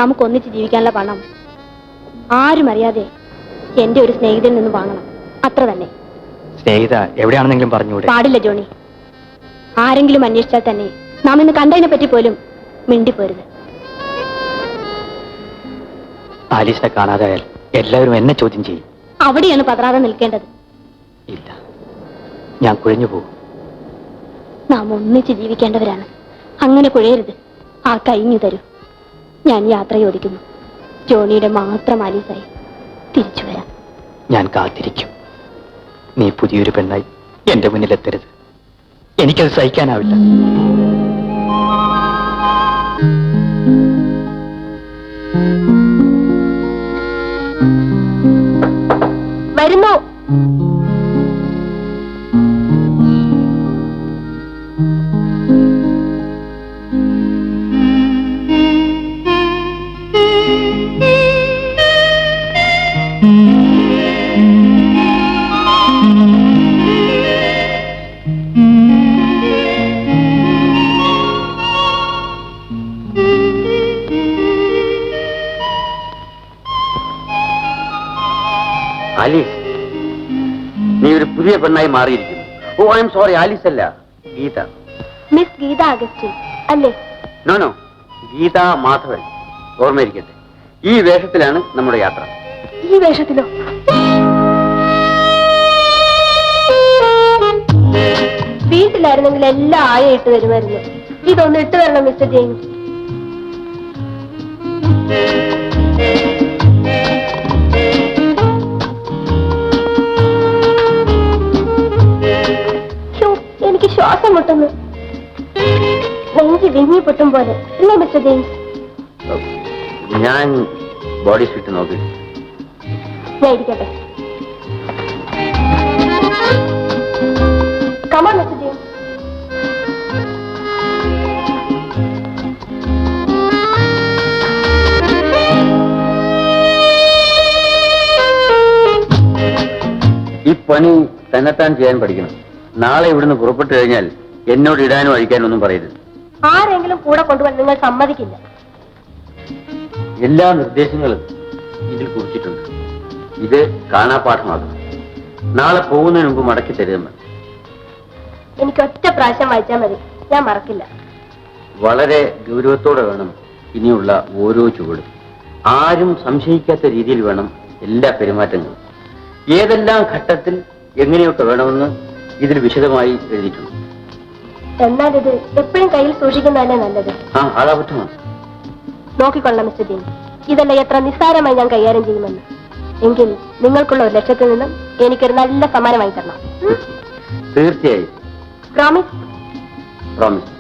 നമുക്ക് ഒന്നിച്ച് ജീവിക്കാനുള്ള പണം ആരും അറിയാതെ എന്റെ ഒരു സ്നേഹിതനിൽ നിന്ന് വാങ്ങണം, അത്ര തന്നെ. സ്നേഹിത എവിടെയാണെന്നെങ്കിലും പറഞ്ഞുകൂടെ? പാടില്ല ജോണി. ആരെങ്കിലും അന്വേഷിച്ചാൽ തന്നെ നാം ഇന്ന് കണ്ടതിനെ പറ്റി പോലും മിണ്ടിപ്പോരുത്. ആലീസിനെ കാണാതായാൽ എല്ലാവരും എന്നെ ചോദ്യം ചെയ്യും. അവിടെയാണ് പതറാതെ നിൽക്കേണ്ടത്. ഇല്ല, ഞാൻ കുഴഞ്ഞു പോകും. നാം ഒന്നിച്ച് ജീവിക്കേണ്ടവരാണ്. അങ്ങനെ കുഴയരുത്. ആ കൈഞ്ഞു തരൂ. ഞാൻ യാത്ര ചോദിക്കുന്നു. ജോണിയുടെ മാത്രം ആലീസായി തിരിച്ചു വരാം. ഞാൻ കാത്തിരിക്കും. നീ പുതിയൊരു പെണ്ണായി എന്റെ മുന്നിലെത്തരുത്. എനിക്കത് സഹിക്കാനാവില്ല. വരുന്നു. ആലീസ്, നീ ഒരു പുതിയ പെണ്ണായി മാറിയിരിക്കുന്നു. Oh, I am sorry, Alice അല്ല, ഗീത. മിസ് ഗീത അഗസ്റ്റിൻ അല്ലേ? No no, Geetha Madhavan. ഓർമ്മയിരിക്കട്ടെ, ഈ വേഷത്തിലാണ് നമ്മുടെ യാത്ര. ഈ വേഷത്തിലോ? വീട്ടിലായിരുന്നെങ്കിൽ എല്ലാം ആയ ഇട്ട് തരുമായിരുന്നു. ഇതൊന്ന് ഇട്ട് തരണം മിസ്റ്റർ ജെയിംസ്. എനിക്ക് ശ്വാസം മുട്ടുന്നു. നെഞ്ച് വിങ്ങി പൊട്ടും പോലെ അല്ലേ മിസ്റ്റർ ജെയിംസ്? ഞാൻ ബോഡി സ്വിറ്റ് നോക്കി. ഞാൻ ഇരിക്കട്ടെ. Come on, Mr. James. ഈ പണി തന്നെത്താൻ ചെയ്യാൻ പഠിക്കണം. നാളെ ഇവിടുന്ന് പുറപ്പെട്ടു കഴിഞ്ഞാൽ എന്നോട് ഇടാനും അഴിക്കാനും ഒന്നും പറയരുത്. ആരെങ്കിലും കൂടെ കൊണ്ടുപോകാൻ നിങ്ങൾ സമ്മതിക്കില്ല. എല്ലാ നിർദ്ദേശങ്ങളും ഇതിൽ കുറിച്ചിട്ടുണ്ട്. ഇത് കാണാപാഠമാകും. നാളെ പോകുന്നതിന് മുമ്പ് മടക്കി തരുമെന്ന്. എനിക്ക് ഒറ്റ പ്രാവശ്യം വായിച്ചാൽ മതി, ഞാൻ മറക്കില്ല. വളരെ ഗൗരവത്തോടെ വേണം ഇനിയുള്ള ഓരോ ചുവടും. ആരും സംശയിക്കാത്ത രീതിയിൽ വേണം എല്ലാ പെരുമാറ്റങ്ങളും. ഏതെല്ലാം ഘട്ടത്തിൽ എങ്ങനെയൊക്കെ വേണമെന്ന് ഇതിൽ വിശദമായി എഴുതിയിട്ടുണ്ട്. എന്നാൽ ഇത് എപ്പോഴും കയ്യിൽ സൂക്ഷിക്കുന്നതല്ലേ നല്ലത്. അതാ പറ്റുമോ? നോക്കിക്കൊള്ളാം മിസ്റ്റർ ജെയിംസ്, ഇതെല്ലാം എത്ര നിസ്സാരമായി ഞാൻ കൈകാര്യം ചെയ്യുമെന്ന്. എങ്കിൽ നിങ്ങൾക്കുള്ള 1 ലക്ഷത്തിൽ നിന്നും എനിക്കൊരു നല്ല സമ്മാനമായി തരണം. തീർച്ചയായും. പ്രോമിസ്? പ്രോമിസ്.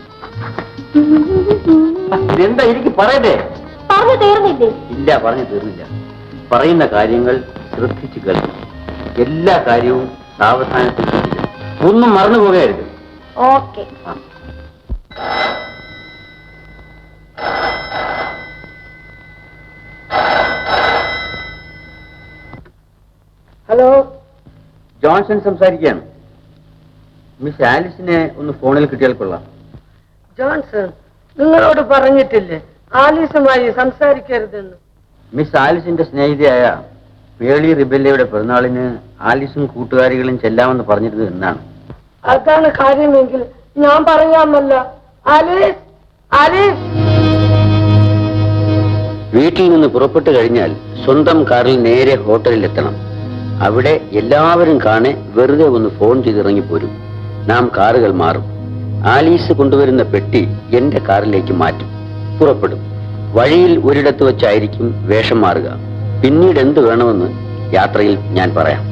ഇതെന്താ എനിക്ക് പറയട്ടെ? പറഞ്ഞു തീർന്നില്ലേ? ഇല്ല, പറഞ്ഞു തീർന്നില്ല. പറയുന്ന കാര്യങ്ങൾ ശ്രദ്ധിച്ചു കേൾക്കണം. എല്ലാ കാര്യവും സാവധാനത്തിൽ ശ്രദ്ധിക്കണം. ഒന്നും മറന്നു പോകരുത്. ഓക്കെ. ഹലോ, ജോൺസൺ സംസാരിക്കുകയാണ്. മിസ് ആലിസിനെ ഒന്ന് ഫോണിൽ കിട്ടിയാൽ കൊള്ളാം. ജോൺസൺ, നിങ്ങളോട് പറഞ്ഞിട്ടില്ലേ ആലീസുമായി സംസാരിക്കരുതെന്ന്? മിസ് ആലിസിന്റെ സ്നേഹിതയായ പേളി റിബല്ലയുടെ പിറന്നാളിന് ആലിസും കൂട്ടുകാരികളും ചെല്ലാമെന്ന് പറഞ്ഞിരുന്നത് എന്നാണ്. അതാണ് കാര്യമെങ്കിൽ ഞാൻ പറയാമല്ല. Alice, Alice. വീട്ടിൽ നിന്ന് പുറപ്പെട്ടു കഴിഞ്ഞാൽ സ്വന്തം കാറിൽ നേരെ ഹോട്ടലിൽ എത്തണം. അവിടെ എല്ലാവരും കാണെ വെറുതെ ഒന്ന് ഫോൺ ചെയ്തിറങ്ങിപ്പോരും. നാം കാറുകൾ മാറും. ആലീസ് കൊണ്ടുവരുന്ന പെട്ടി എന്റെ കാറിലേക്ക് മാറ്റും. പുറപ്പെടും. വഴിയിൽ ഒരിടത്ത് വെച്ചായിരിക്കും വേഷം മാറുക. പിന്നീട് എന്ത് വേണമെന്ന് യാത്രയിൽ ഞാൻ പറയാം.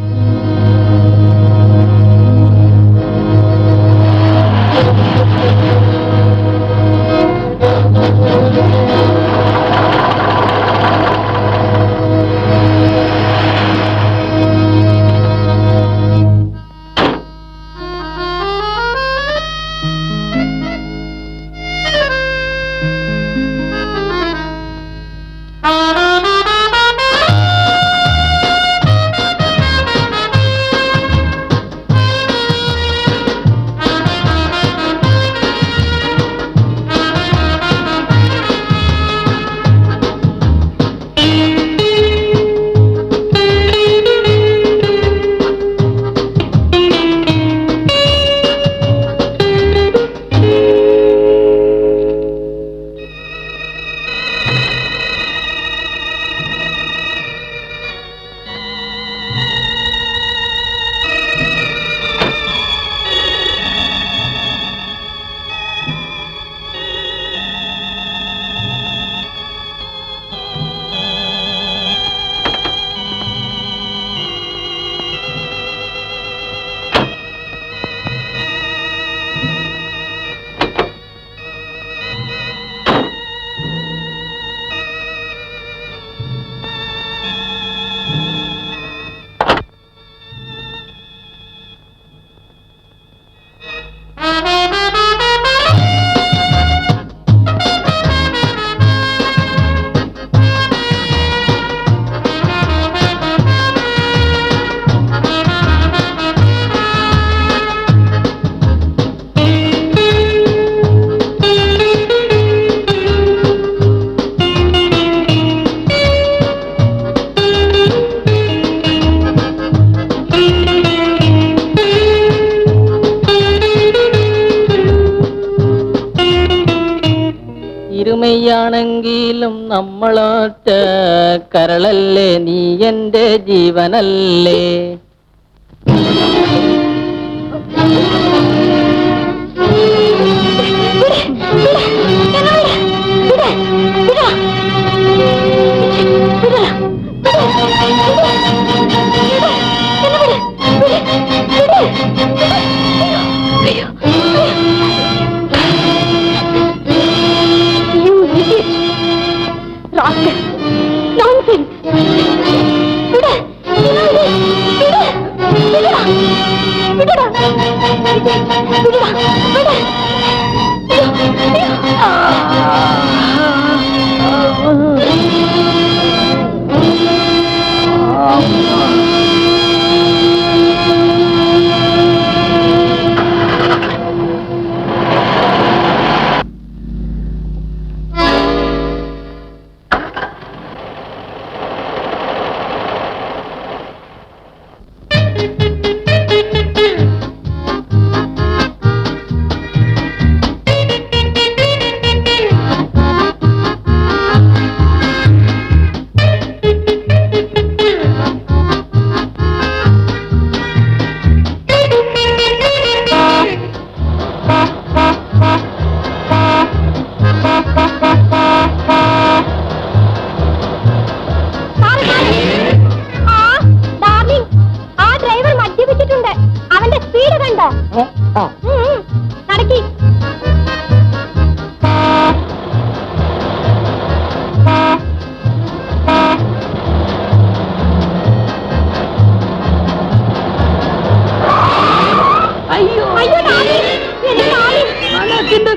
ഇരുമയാണെങ്കിലും നമ്മളൊറ്റ കരളല്ലേ, നീ എന്റെ ജീവനല്ലേ.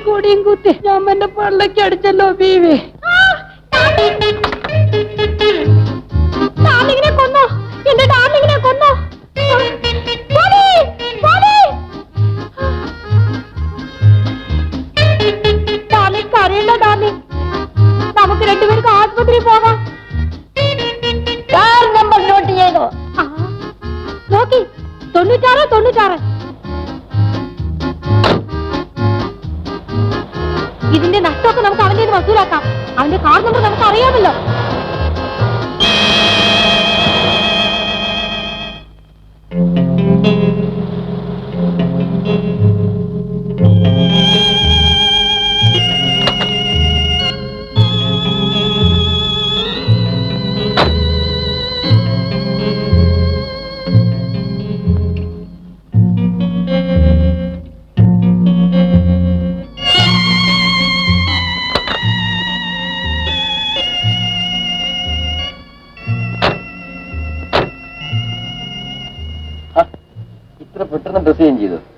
കൂടിയും കുത്തി ഞാൻ എന്റെ പള്ളക്ക് അടിച്ചല്ലോ ബീവി. ഡാർലിങ്ങിനെ കൊന്നോ, എന്റെ ഡാർലിങ്ങിനെ കൊന്നോ. ഡാർലിങ് കരയണ്ട ഡാർലിങ്, നമുക്ക് രണ്ടുപേർക്ക് ആശുപത്രി പോകാം. നമ്പർ നോട്ട് ചെയ്തോ? നോക്കി 96. ഇതിന്റെ നഷ്ടമൊക്കെ നമുക്ക് അവന്റെ വസൂലാക്കാം. അവന്റെ കാർ നമ്പർ നമുക്ക് അറിയാമല്ലോ.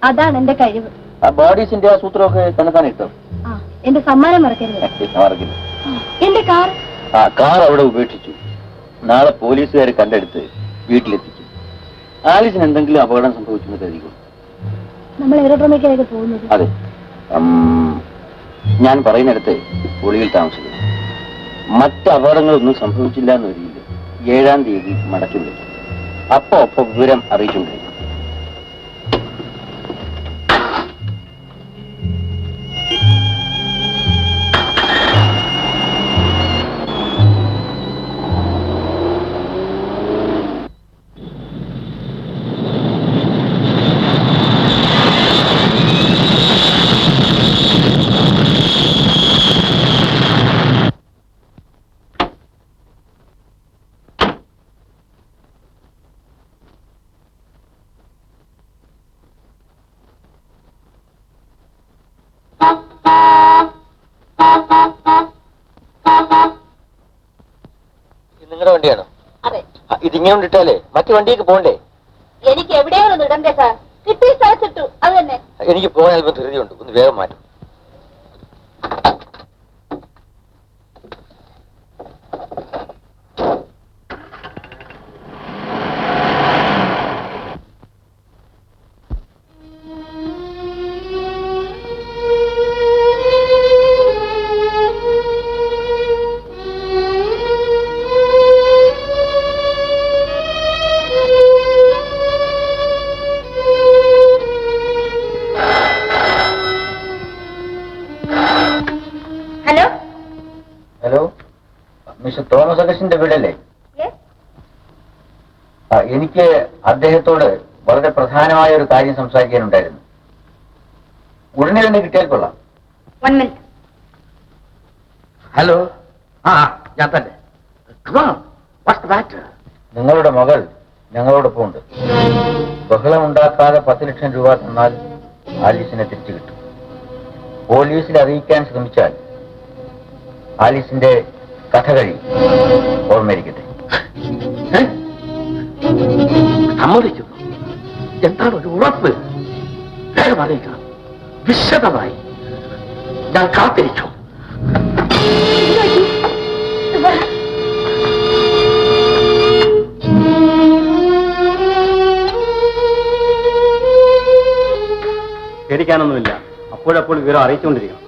അതാണ് എന്റെ കഴിവ്. ബോഡീസിന്റെ ആ സൂത്രമൊക്കെ തന്നെത്താൻ ഇട്ടോ? എന്റെ സമ്മാനം മറക്കരുത്. എന്റെ കാർ കാർ അവിടെ ഉപേക്ഷിച്ചു. നാളെ പോലീസുകാർ കണ്ടെടുത്ത് വീട്ടിലെത്തിക്കും. ആലിസിന് എന്തെങ്കിലും അപകടം സംഭവിച്ചെന്ന് കരുതിക്കും. നമ്മൾ എയറോഡ്രോമിലേക്കാണ് പോകുന്നത്. അതെ, ഞാൻ പറയുന്നിടത്ത് ഒളിയിൽ താമസിക്കുന്നു. മറ്റ് അപകടങ്ങളൊന്നും സംഭവിച്ചില്ല എന്ന് വരില്ല. 7-ാം തീയതി മടക്കി വിളിക്കും. അപ്പൊ വിവരം അറിയിച്ചുകൊണ്ടിരിക്കും. നിങ്ങളുടെ വണ്ടിയാണോ? അതെ. ഇതിങ്ങനെ ഇട്ടാലേ മറ്റു വണ്ടിയൊക്കെ പോകണ്ടേ? എനിക്ക് എവിടെയോ ഇടണ്ടേ സാർ, കിട്ടിയ സ്ഥലത്തിട്ടു. അത് തന്നെ. എനിക്ക് പോകാൻ അല്പം ധൃതിയുണ്ട്, ഒന്ന് വേഗം മാറ്റും. മിസ്റ്റർ തോമസ് അഗസ്റ്റിന്റെ വീടല്ലേ? Yes? എനിക്ക് അദ്ദേഹത്തോട് വളരെ പ്രധാനമായ ഒരു കാര്യം സംസാരിക്കാനുണ്ടായിരുന്നു. ഉടനെ തന്നെ കിട്ടിയാൽ കൊള്ളാം. 1 minute. ഹലോ, ഞാൻ തന്നെ. നിങ്ങളുടെ മകൾ ഞങ്ങളോടൊപ്പം ഉണ്ട്. ബഹളമുണ്ടാക്കാതെ 10 ലക്ഷം രൂപ തന്നാൽ ആലീസിനെ തിരിച്ചു കിട്ടും. പോലീസിൽ അറിയിക്കാൻ ശ്രമിച്ചാൽ ആലീസിന്റെ കഥ കഴിയും. ഓർമ്മയിരിക്കട്ടെ. സമ്മതിക്കുന്നു. എന്താണ് ഒരു ഉറപ്പ്? വേഗം അറിയിക്കണം, വിശദമായി. ഞാൻ കാത്തിരിക്കും. പേടിക്കാനൊന്നുമില്ല. അപ്പോഴപ്പോൾ വിവരം അറിയിച്ചുകൊണ്ടിരിക്കണം.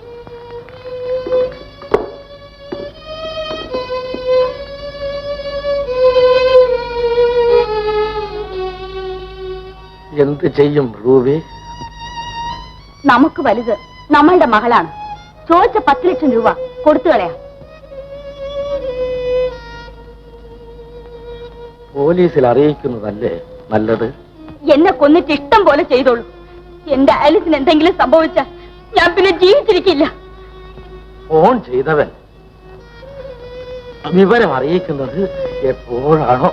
എന്ത് ചെയ്യും റൂബി? നമുക്ക് വലുത് നമ്മളുടെ മകളാണ്. ചോദിച്ച 10 ലക്ഷം രൂപ കൊടുത്തു കളയാം. പോലീസിൽ അറിയിക്കുന്നതല്ലേ നല്ലത്? എന്നെ കൊന്നിട്ട് ഇഷ്ടം പോലെ ചെയ്തോളൂ. എന്റെ ആലിസിന് എന്തെങ്കിലും സംഭവിച്ചാൽ ഞാൻ പിന്നെ ജീവിച്ചിരിക്കില്ല. ഫോൺ ചെയ്തവൻ വിവരം അറിയിക്കുന്നത് എപ്പോഴാണോ?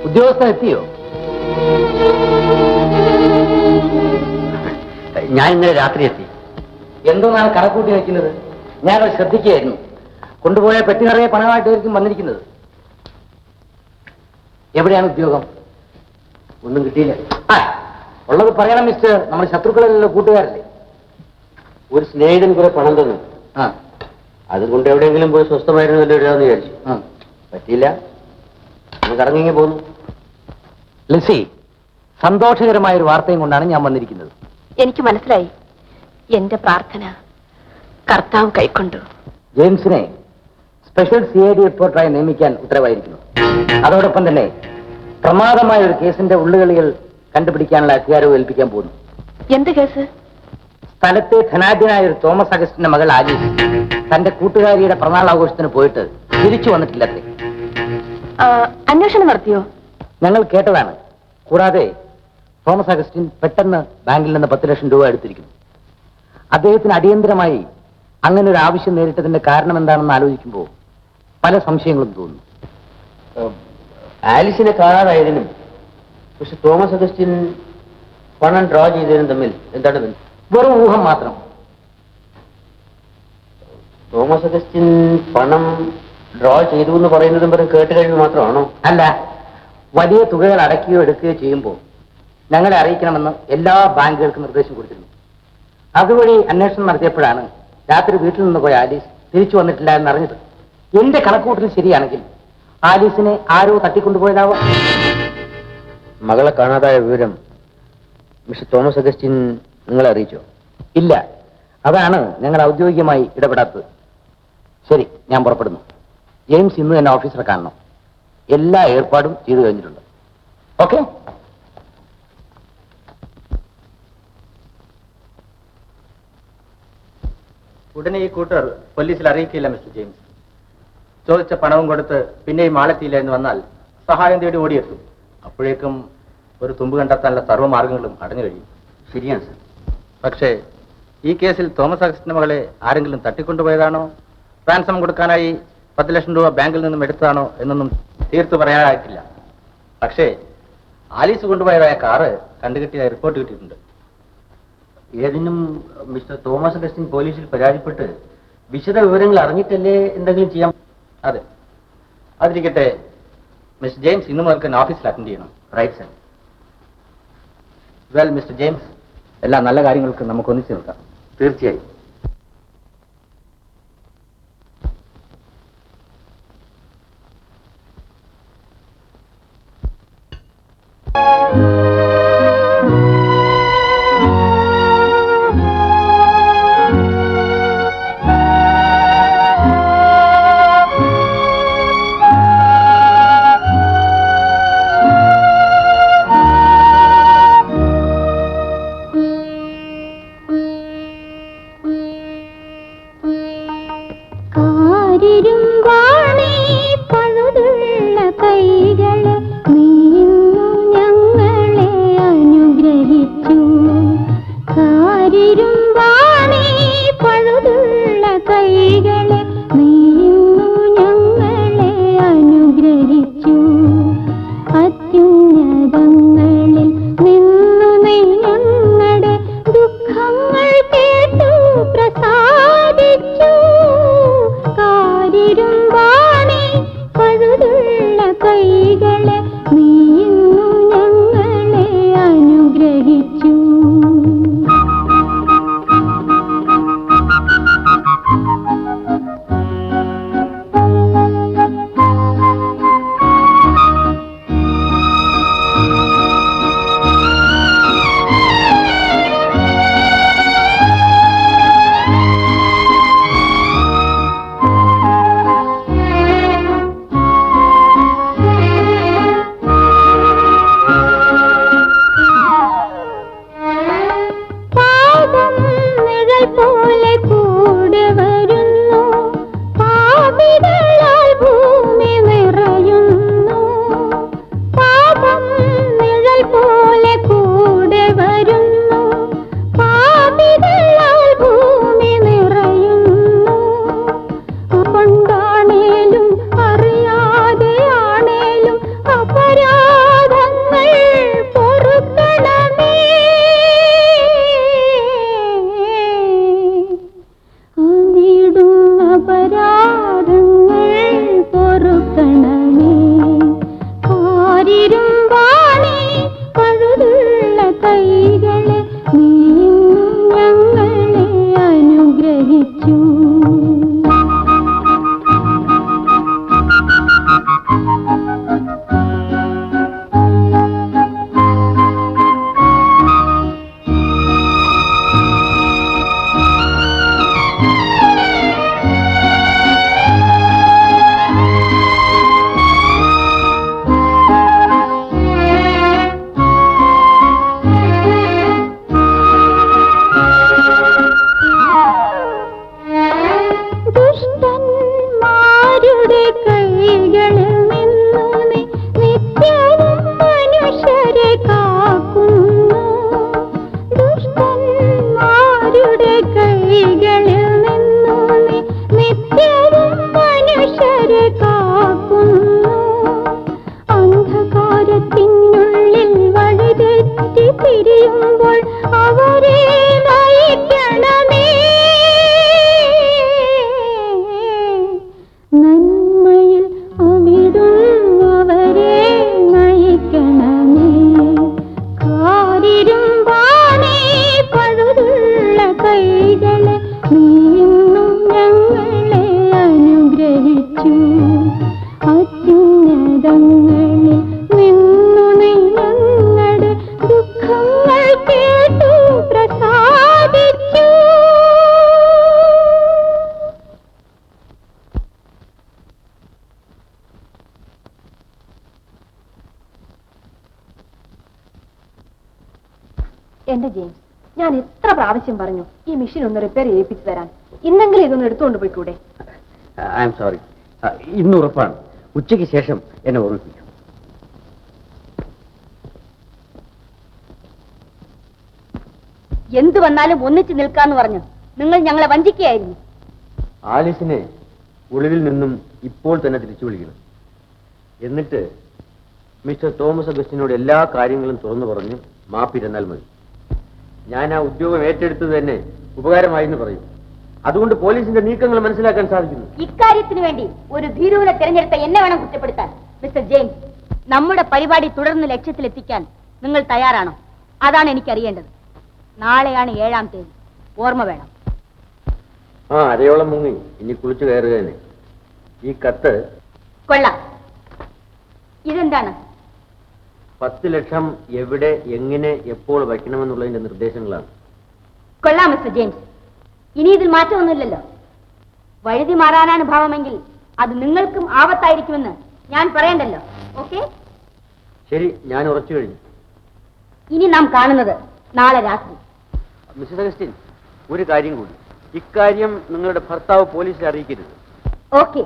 ഉദ്യോഗസ്ഥൻ എത്തിയോ? ഞാൻ ഇന്നലെ രാത്രി എത്തി. എന്തോന്നാണ് കണക്കൂട്ടി വയ്ക്കുന്നത്? ഞാനത് ശ്രദ്ധിക്കുകയായിരുന്നു. കൊണ്ടുപോയ പെട്ടി നിറയെ പണമായിട്ടായിരിക്കും വന്നിരിക്കുന്നത്. എവിടെയാണ് ഉദ്യോഗം? ഒന്നും കിട്ടിയില്ല. ഉള്ളത് പറയണം മിസ്റ്റർ. നമ്മുടെ ശത്രുക്കളല്ലോ കൂട്ടുകാരല്ലേ? ഒരു സ്നേഹിതൻ കുറെ പണം തന്നു. അതുകൊണ്ട് എവിടെയെങ്കിലും പോയി സ്വസ്ഥമായിരുന്നല്ലോ ഇടാന്ന് വിചാരിച്ചു. പറ്റിയില്ല. കറങ്ങി പോന്നു. ലിസി, സന്തോഷകരമായ ഒരു വാർത്തയും കൊണ്ടാണ് ഞാൻ വന്നിരിക്കുന്നത്. എനിക്ക് മനസ്സിലായി. എന്റെ പ്രാർത്ഥന കർത്താവ് കൈക്കൊണ്ടു. ജെയിംസിനെ സ്പെഷ്യൽ CID റിപ്പോർട്ടറായി നിയമിക്കാൻ ഉത്തരവായിരിക്കുന്നു. അതോടൊപ്പം തന്നെ പ്രമാദമായ ഒരു കേസിന്റെ ഉള്ളുകളികൾ കണ്ടുപിടിക്കാനുള്ള അധികാരവും ഏൽപ്പിക്കാൻ പോകുന്നു. എന്ത് കേസ്? സ്ഥലത്തെ ധനാഢ്യനായ ഒരു തോമസ് അഗസ്റ്റിന്റെ മകൾ ആലീസ് തന്റെ കൂട്ടുകാരിയുടെ പിറന്നാൾ ആഘോഷത്തിന് പോയിട്ട് തിരിച്ചു വന്നിട്ടില്ലത്രേ. അന്വേഷണം നടത്തിയോ? ഞങ്ങൾ കേട്ടതാണ്. കൂടാതെ തോമസ് അഗസ്റ്റിൻ പെട്ടെന്ന് ബാങ്കിൽ നിന്ന് 10 ലക്ഷം രൂപ എടുത്തിരിക്കുന്നു. അദ്ദേഹത്തിന് അടിയന്തരമായി അങ്ങനെ ഒരു ആവശ്യം നേരിട്ടതിന്റെ കാരണം എന്താണെന്ന് ആലോചിക്കുമ്പോൾ പല സംശയങ്ങളും തോന്നുന്നു. ആലിസിനെ കാണാതായതിനും പക്ഷെ തോമസ് അഗസ്റ്റിൻ പണം ഡ്രോ ചെയ്തതിനും തമ്മിൽ എന്താണ് ബന്ധം? വെറും ഊഹം മാത്രം. തോമസ് അഗസ്റ്റിൻ പണം ഡ്രോ ചെയ്തു എന്ന് പറയുന്നതും വെറും കേട്ട് കഴിഞ്ഞ് മാത്രമാണോ? അല്ല, വലിയ തുകകൾ അടയ്ക്കുകയോ എടുക്കുകയോ ചെയ്യുമ്പോൾ ഞങ്ങളെ അറിയിക്കണമെന്ന് എല്ലാ ബാങ്കുകൾക്കും നിർദ്ദേശം കൊടുത്തിരുന്നു. അതുവഴി അന്വേഷണം നടത്തിയപ്പോഴാണ് രാത്രി വീട്ടിൽ നിന്ന് പോയ ആലീസ് തിരിച്ചു വന്നിട്ടില്ല എന്നറിഞ്ഞത്. എന്റെ കണക്കൂട്ടൽ ശരിയാണെങ്കിൽ ആലീസിനെ ആരോ തട്ടിക്കൊണ്ടുപോയതാവാം. മകളെ കാണാതായ വിവരം മിസ്റ്റർ തോമസ് അഗസ്റ്റിൻ നിങ്ങളെ അറിയിച്ചോ? ഇല്ല, അതാണ് ഞങ്ങൾ ഔദ്യോഗികമായി ഇടപെടാത്തത്. ശരി, ഞാൻ പുറപ്പെടുന്നു. ജെയിംസ് ഇന്ന് തന്നെ ഓഫീസറെ കാണണം. എല്ലാ ഏർപ്പാടും ചെയ്തു കഴിഞ്ഞിട്ടുണ്ട്. ഓക്കെ? ഉടനെ ഈ കൂട്ടർ പോലീസിൽ അറിയിക്കില്ല മിസ്റ്റർ ജെയിംസ്. ചോദിച്ച പണവും കൊടുത്ത് പിന്നെയും ആളെത്തിയില്ല എന്ന് വന്നാൽ സഹായം തേടി ഓടിയെത്തും. അപ്പോഴേക്കും ഒരു തുമ്പ് കണ്ടെത്താനുള്ള സർവ്വമാർഗങ്ങളും അടഞ്ഞു കഴിയും. ശരിയാണ് സർ. പക്ഷേ ഈ കേസിൽ തോമസ് അഗസ്റ്റിന്റെ മകളെ ആരെങ്കിലും തട്ടിക്കൊണ്ടുപോയതാണോ, ട്രാൻസം കൊടുക്കാനായി 10 ലക്ഷം രൂപ ബാങ്കിൽ നിന്നും എടുത്തതാണോ എന്നൊന്നും തീർത്തു പറയാനായിട്ടില്ല. പക്ഷേ ആലീസ് കൊണ്ടുപോയതായ കാറ് കണ്ടുകിട്ടിയ റിപ്പോർട്ട് കിട്ടിയിട്ടുണ്ട്. ഏതിനും മിസ്റ്റർ തോമസ് അഗസ്റ്റിൻ പോലീസിൽ പരാതിപ്പെട്ട് വിശദ വിവരങ്ങൾ അറിഞ്ഞിട്ടല്ലേ എന്തെങ്കിലും ചെയ്യാം? അതെ. അതിരിക്കട്ടെ, മിസ്റ്റർ ജെയിംസ് ഇന്നു മുതൽക്ക് ഓഫീസിൽ അറ്റൻഡ് ചെയ്യണം. Right sir. Well mister James, എല്ലാ നല്ല കാര്യങ്ങൾക്കും നമുക്ക് ഒന്നിച്ചു നിൽക്കാം. തീർച്ചയായും. എന്റെ ജെയിംസ്, ഞാൻ എത്ര പ്രാവശ്യം പറഞ്ഞു ഈ മെഷീൻ ഒന്ന് റിപ്പയർ ചെയ്യിപ്പിച്ചു തരാൻ. ഇന്നെങ്കിലും ഇതൊന്ന് എടുത്തുകൊണ്ട് പോയിക്കൂടെ? I am sorry. ഇന്ന് ഉറപ്പാണ്. ഉച്ചയ്ക്ക് ശേഷം എന്നെ ഓർമ്മിപ്പിക്കും. എന്തു വന്നാലും ഒന്നിച്ചു നിൽക്കാന്ന് പറഞ്ഞു നിങ്ങൾ ഞങ്ങളെ വഞ്ചിക്കുകയായിരുന്നു. ആലിസിനെ ഒളിവിൽ നിന്നും ഇപ്പോൾ തന്നെ തിരിച്ചു വിളിക്കണം. എന്നിട്ട് മിസ്റ്റർ തോമസ് അഗസ്റ്റിനോട് എല്ലാ കാര്യങ്ങളും തുറന്നു പറഞ്ഞ് മാപ്പിരുന്നാൽ മതി. ഞാൻ ആ ഉദ്യോഗം ഏറ്റെടുത്തത് തന്നെ ഉപകാരമായി എന്ന് പറയും. അതുകൊണ്ട് പോലീസിന്റെ നീക്കങ്ങൾ മനസ്സിലാക്കാൻ സാധിക്കുന്നു. ഇക്കാര്യത്തിന് വേണ്ടി ഒരു ഭീരുവിനെ തിരഞ്ഞെടുത്ത എന്നെ വേണം കുറ്റപ്പെടുത്താൻ. മിസ്റ്റർ ജെയിംസ്, നമ്മുടെ പരിപാടി തുടർന്ന് ലക്ഷ്യത്തിലെത്തിക്കാൻ നിങ്ങൾ തയ്യാറാണോ? അതാണ് എനിക്കറിയേണ്ടത്. നാളെയാണ് 7-ാം തീയതി. ഓർമ്മ വേണം. അരയോളം മുങ്ങി, ഇനി കുളിച്ചു കയറുക തന്നെ. ഈ കത്ത് കൊള്ളാം. ഇതെന്താണ്? 10 ലക്ഷം എവിടെ, എങ്ങനെ, എപ്പോൾ വയ്ക്കണമെന്നുള്ളതിന്റെ നിർദ്ദേശങ്ങളാണ്. കൊള്ളാം മിസ്റ്റർ ജെയിംസ്. ഇനി ഇതിൽ മാറ്റമൊന്നുമില്ലല്ലോ. വഴുതി മാറാനാണ് ഭാവമെങ്കിൽ അത് നിങ്ങൾക്കും ആപത്തായിരിക്കുമെന്ന് ഞാൻ പറയണ്ടല്ലോ. ഓക്കെ, ശരി, ഞാൻ ഉറച്ചു കഴിഞ്ഞു. ഇനി നാം കാണുന്നത് നാളെ രാത്രി. മിസ്റ്റർ അഗസ്റ്റിൻ, ഒരു കാര്യം കൂടി. ഇക്കാര്യം നിങ്ങളുടെ ഭർത്താവ് പോലീസിൽ അറിയിക്കരുത്. ഓക്കെ.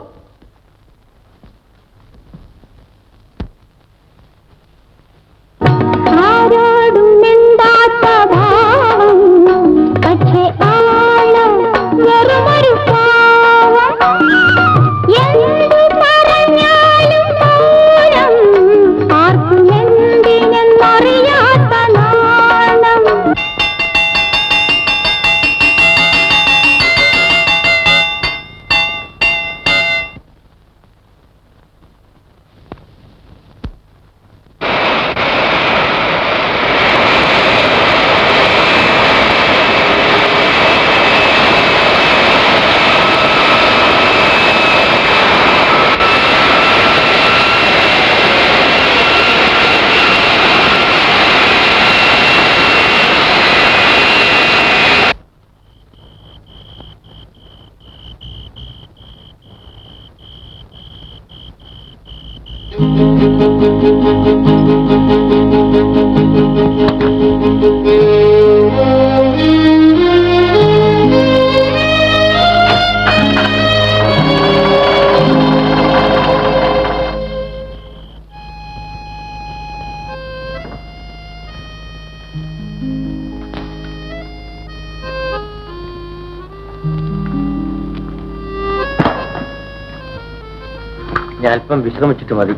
ഞാൻ അല്പം വിശ്രമിച്ചിട്ട് മതി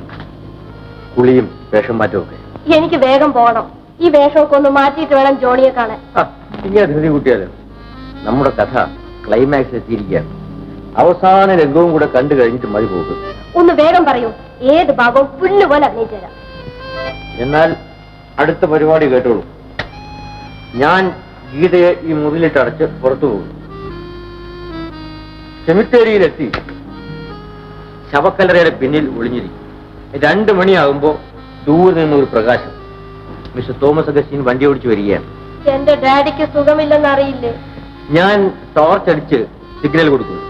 കുളിയും വേഷം മാറ്റവും ഒക്കെ. എനിക്ക് വേഗം പോകണം. ഈ വേഷമൊക്കെ ഒന്ന് മാറ്റിയിട്ട് വേണം ജോണിയെ കാണാൻ. ഇങ്ങനെ ധൃതി കൂട്ടിയാലോ? നമ്മുടെ കഥ ക്ലൈമാക്സ് എത്തിയിരിക്കുകയാണ്. അവസാന രംഗവും കൂടെ കണ്ടു കഴിഞ്ഞിട്ട് മതി പോകും. ഒന്ന് വേഗം പറയൂ. ഏത് ഭാഗവും പുല്ലുപോലെ അഭിനയിച്ചുതരാം. എന്നാൽ അടുത്ത പരിപാടി കേട്ടോളൂ. ഞാൻ ഗീതയെ ഈ മുറിയിലിട്ടടച്ച് പുറത്തു പോകും. സെമിത്തേരിയിലെത്തി ശവക്കല്ലറയുടെ പിന്നിൽ ഒളിഞ്ഞിരിക്കും. 2 മണിയാകുമ്പോ ദൂരെ നിന്നൊരു പ്രകാശം. മിസ്റ്റർ തോമസ് അഗസ്റ്റിൻ വണ്ടി ഓടിച്ചു വരികയാണ്. എന്റെ ഡാഡിക്ക് സുഖമില്ലെന്ന് അറിയില്ലേ? ഞാൻ ടോർച്ച് അടിച്ച് സിഗ്നൽ കൊടുക്കുന്നു.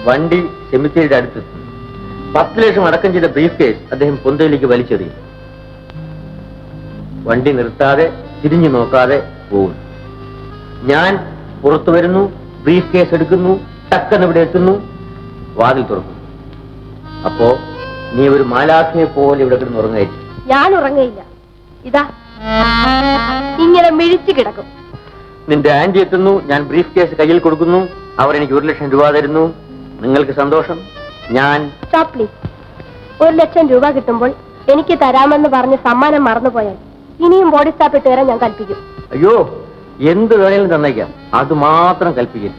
വണ്ടി സെമിത്തേരിയുടെ അടുത്തെത്തും. 10 ലക്ഷം അടക്കം ചെയ്ത ബ്രീഫ് കേസ് അദ്ദേഹം പൊന്തയിലേക്ക് വലിച്ചെറിയും. വണ്ടി നിർത്താതെ തിരിഞ്ഞു നോക്കാതെ പോകുന്നു. ഞാൻ പുറത്തു വരുന്നു, ബ്രീഫ് കേസ് എടുക്കുന്നു, ടക്കെന്ന് ഇവിടെ എത്തുന്നു, വാതിൽ തുറക്കുന്നു. അപ്പോ നീ ഒരു മാലാഖയെ പോലെ ഇവിടെ കിടന്ന് ഉറങ്ങായിരിക്കും. ഞാൻ ഉറങ്ങയില്ല. ഇതാ ഇങ്ങനെ മിഴിച്ചു കിടക്കും. നിന്റെ ആന്റി എത്തുന്നു. ഞാൻ ബ്രീഫ് കേസ് കയ്യിൽ കൊടുക്കുന്നു. അവർ എനിക്ക് 1 ലക്ഷം രൂപ തരുന്നു. നിങ്ങൾക്ക് സന്തോഷം. ഞാൻ പ്ലീസ്. 1 ലക്ഷം രൂപ കിട്ടുമ്പോൾ എനിക്ക് തരാമെന്ന് പറഞ്ഞ് സമ്മാനം മറന്നുപോയാൽ ഇനിയും ബോഡി സ്റ്റാഫ് ഇട്ട് തരാൻ ഞാൻ കൽപ്പിക്കും. അയ്യോ, എന്ത് വേണേലും തന്നേക്കാം. അത് മാത്രം കൽപ്പിക്കും.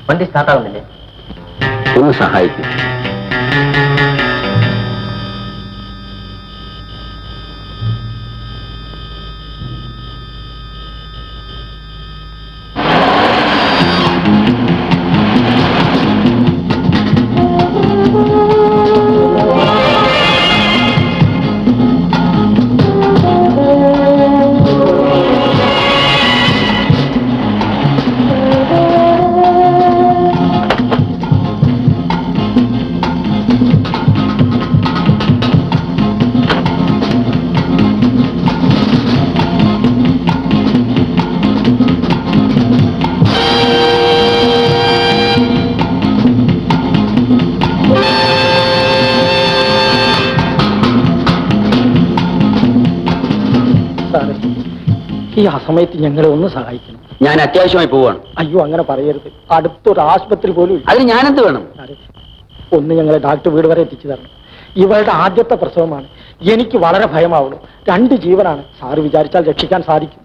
വണ്ടി സ്റ്റാർട്ടാവുന്നില്ലേ? ഒന്ന് സഹായിക്കും. ഈ അസമയത്ത് ഞങ്ങളെ ഒന്ന് സഹായിക്കണം. ഞാൻ അത്യാവശ്യമായി പോവാണ്. അയ്യോ, അങ്ങനെ പറയരുത്. അടുത്തൊരു ആശുപത്രി പോലും ഇല്ല. അതിന് ഞാനെന്ത് വേണം? ഒന്ന് ഞങ്ങളെ ഡാക്ടർ വീട് വരെ എത്തിച്ചു തരണം. ഇവളുടെ ആദ്യത്തെ പ്രസവമാണ്. എനിക്ക് വളരെ ഭയമാവുന്നു. 2 ജീവനാണ്. സാറ് വിചാരിച്ചാൽ രക്ഷിക്കാൻ സാധിക്കും.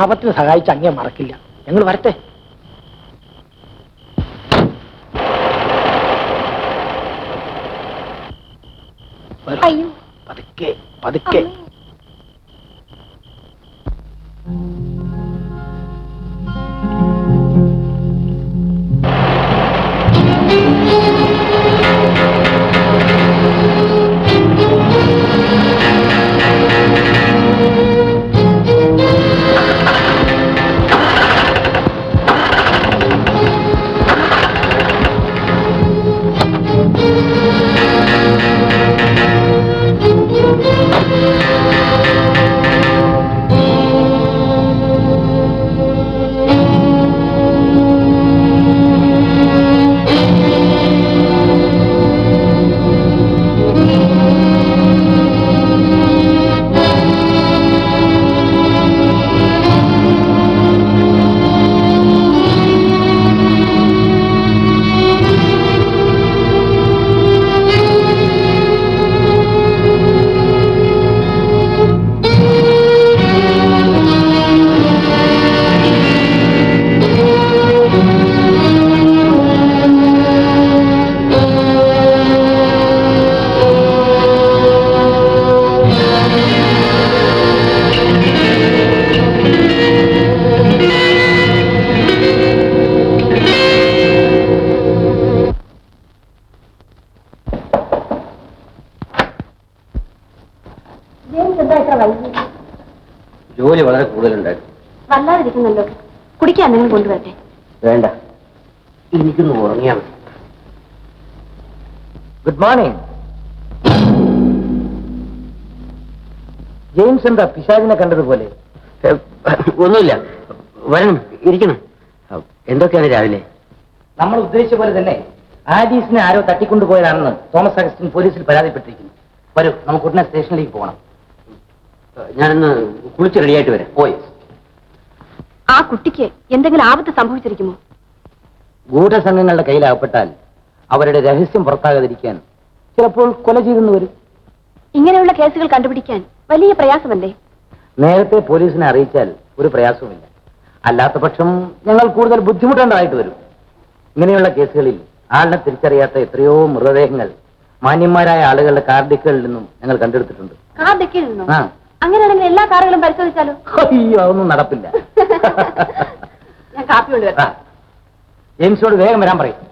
ആപത്തിന് സഹായിച്ച് അങ്ങേ മറക്കില്ല. ഞങ്ങൾ വരട്ടെ. അയ്യോ, പതുക്കെ പതുക്കെ. ജോലി വളരെ കൂടുതലുണ്ടായിരുന്നു. വല്ലാതിരിക്കുന്നല്ലോ. കുടിക്കാൻ നിങ്ങൾ കൊണ്ടുവരട്ടെ. വേണ്ട, എനിക്കൊന്ന് ഉറങ്ങിയാൽ മതി. Good morning. ജെയിംസ് എന്താ പിശാചിനെ കണ്ടതുപോലെ? ഒന്നുമില്ല, വരണം, ഇരിക്കണം. എന്തൊക്കെയാണ് രാവിലെ? നമ്മൾ ഉദ്ദേശിച്ച പോലെ തന്നെ ആലീസിനെ ആരോ തട്ടിക്കൊണ്ടുപോയതാണെന്ന് തോമസ് അഗസ്റ്റിൻ പോലീസിൽ പരാതിപ്പെട്ടിരിക്കുന്നു. വരൂ, നമുക്ക് ഉടനെ സ്റ്റേഷനിലേക്ക് പോകണം. ഞാനൊന്ന് കുളിച്ച് റെഡിയായിട്ട് വരാം. പോയി. ആ കുട്ടിക്ക് എന്തെങ്കിലും ആപത്ത് സംഭവിച്ചിരിക്കുമോ? ഗൂഢസംഘങ്ങളുടെ കയ്യിലാകപ്പെട്ടാൽ അവരുടെ രഹസ്യം പുറത്താകാതിരിക്കാൻ ചിലപ്പോൾ കൊല ചെയ്തെന്ന് വരും. ഇങ്ങനെയുള്ള കേസുകൾ കണ്ടുപിടിക്കാൻ വലിയ പ്രയാസമല്ലേ? നേരത്തെ പോലീസിനെ അറിയിച്ചാൽ ഒരു പ്രയാസവുമില്ല. അല്ലാത്ത പക്ഷം ഞങ്ങൾ കൂടുതൽ ബുദ്ധിമുട്ടേണ്ടതായിട്ട് വരും. ഇങ്ങനെയുള്ള കേസുകളിൽ ആളിനെ തിരിച്ചറിയാത്ത എത്രയോ മൃതദേഹങ്ങൾ മാന്യന്മാരായ ആളുകളുടെ കാർഡിക്കുകളിൽ നിന്നും ഞങ്ങൾ കണ്ടെടുത്തിട്ടുണ്ട്. കാർഡിക്കിൽ നിന്നോ? ആ, അങ്ങനെയാണെങ്കിൽ എല്ലാ കാറുകളും പരിശോധിച്ചാലോ? അയ്യോ, അതൊന്നും നടപ്പില്ല. ഞാൻ കാപ്പി കൊണ്ടുവരാം. ജെയിംസിനോട് വേഗം വരാൻ പറയും.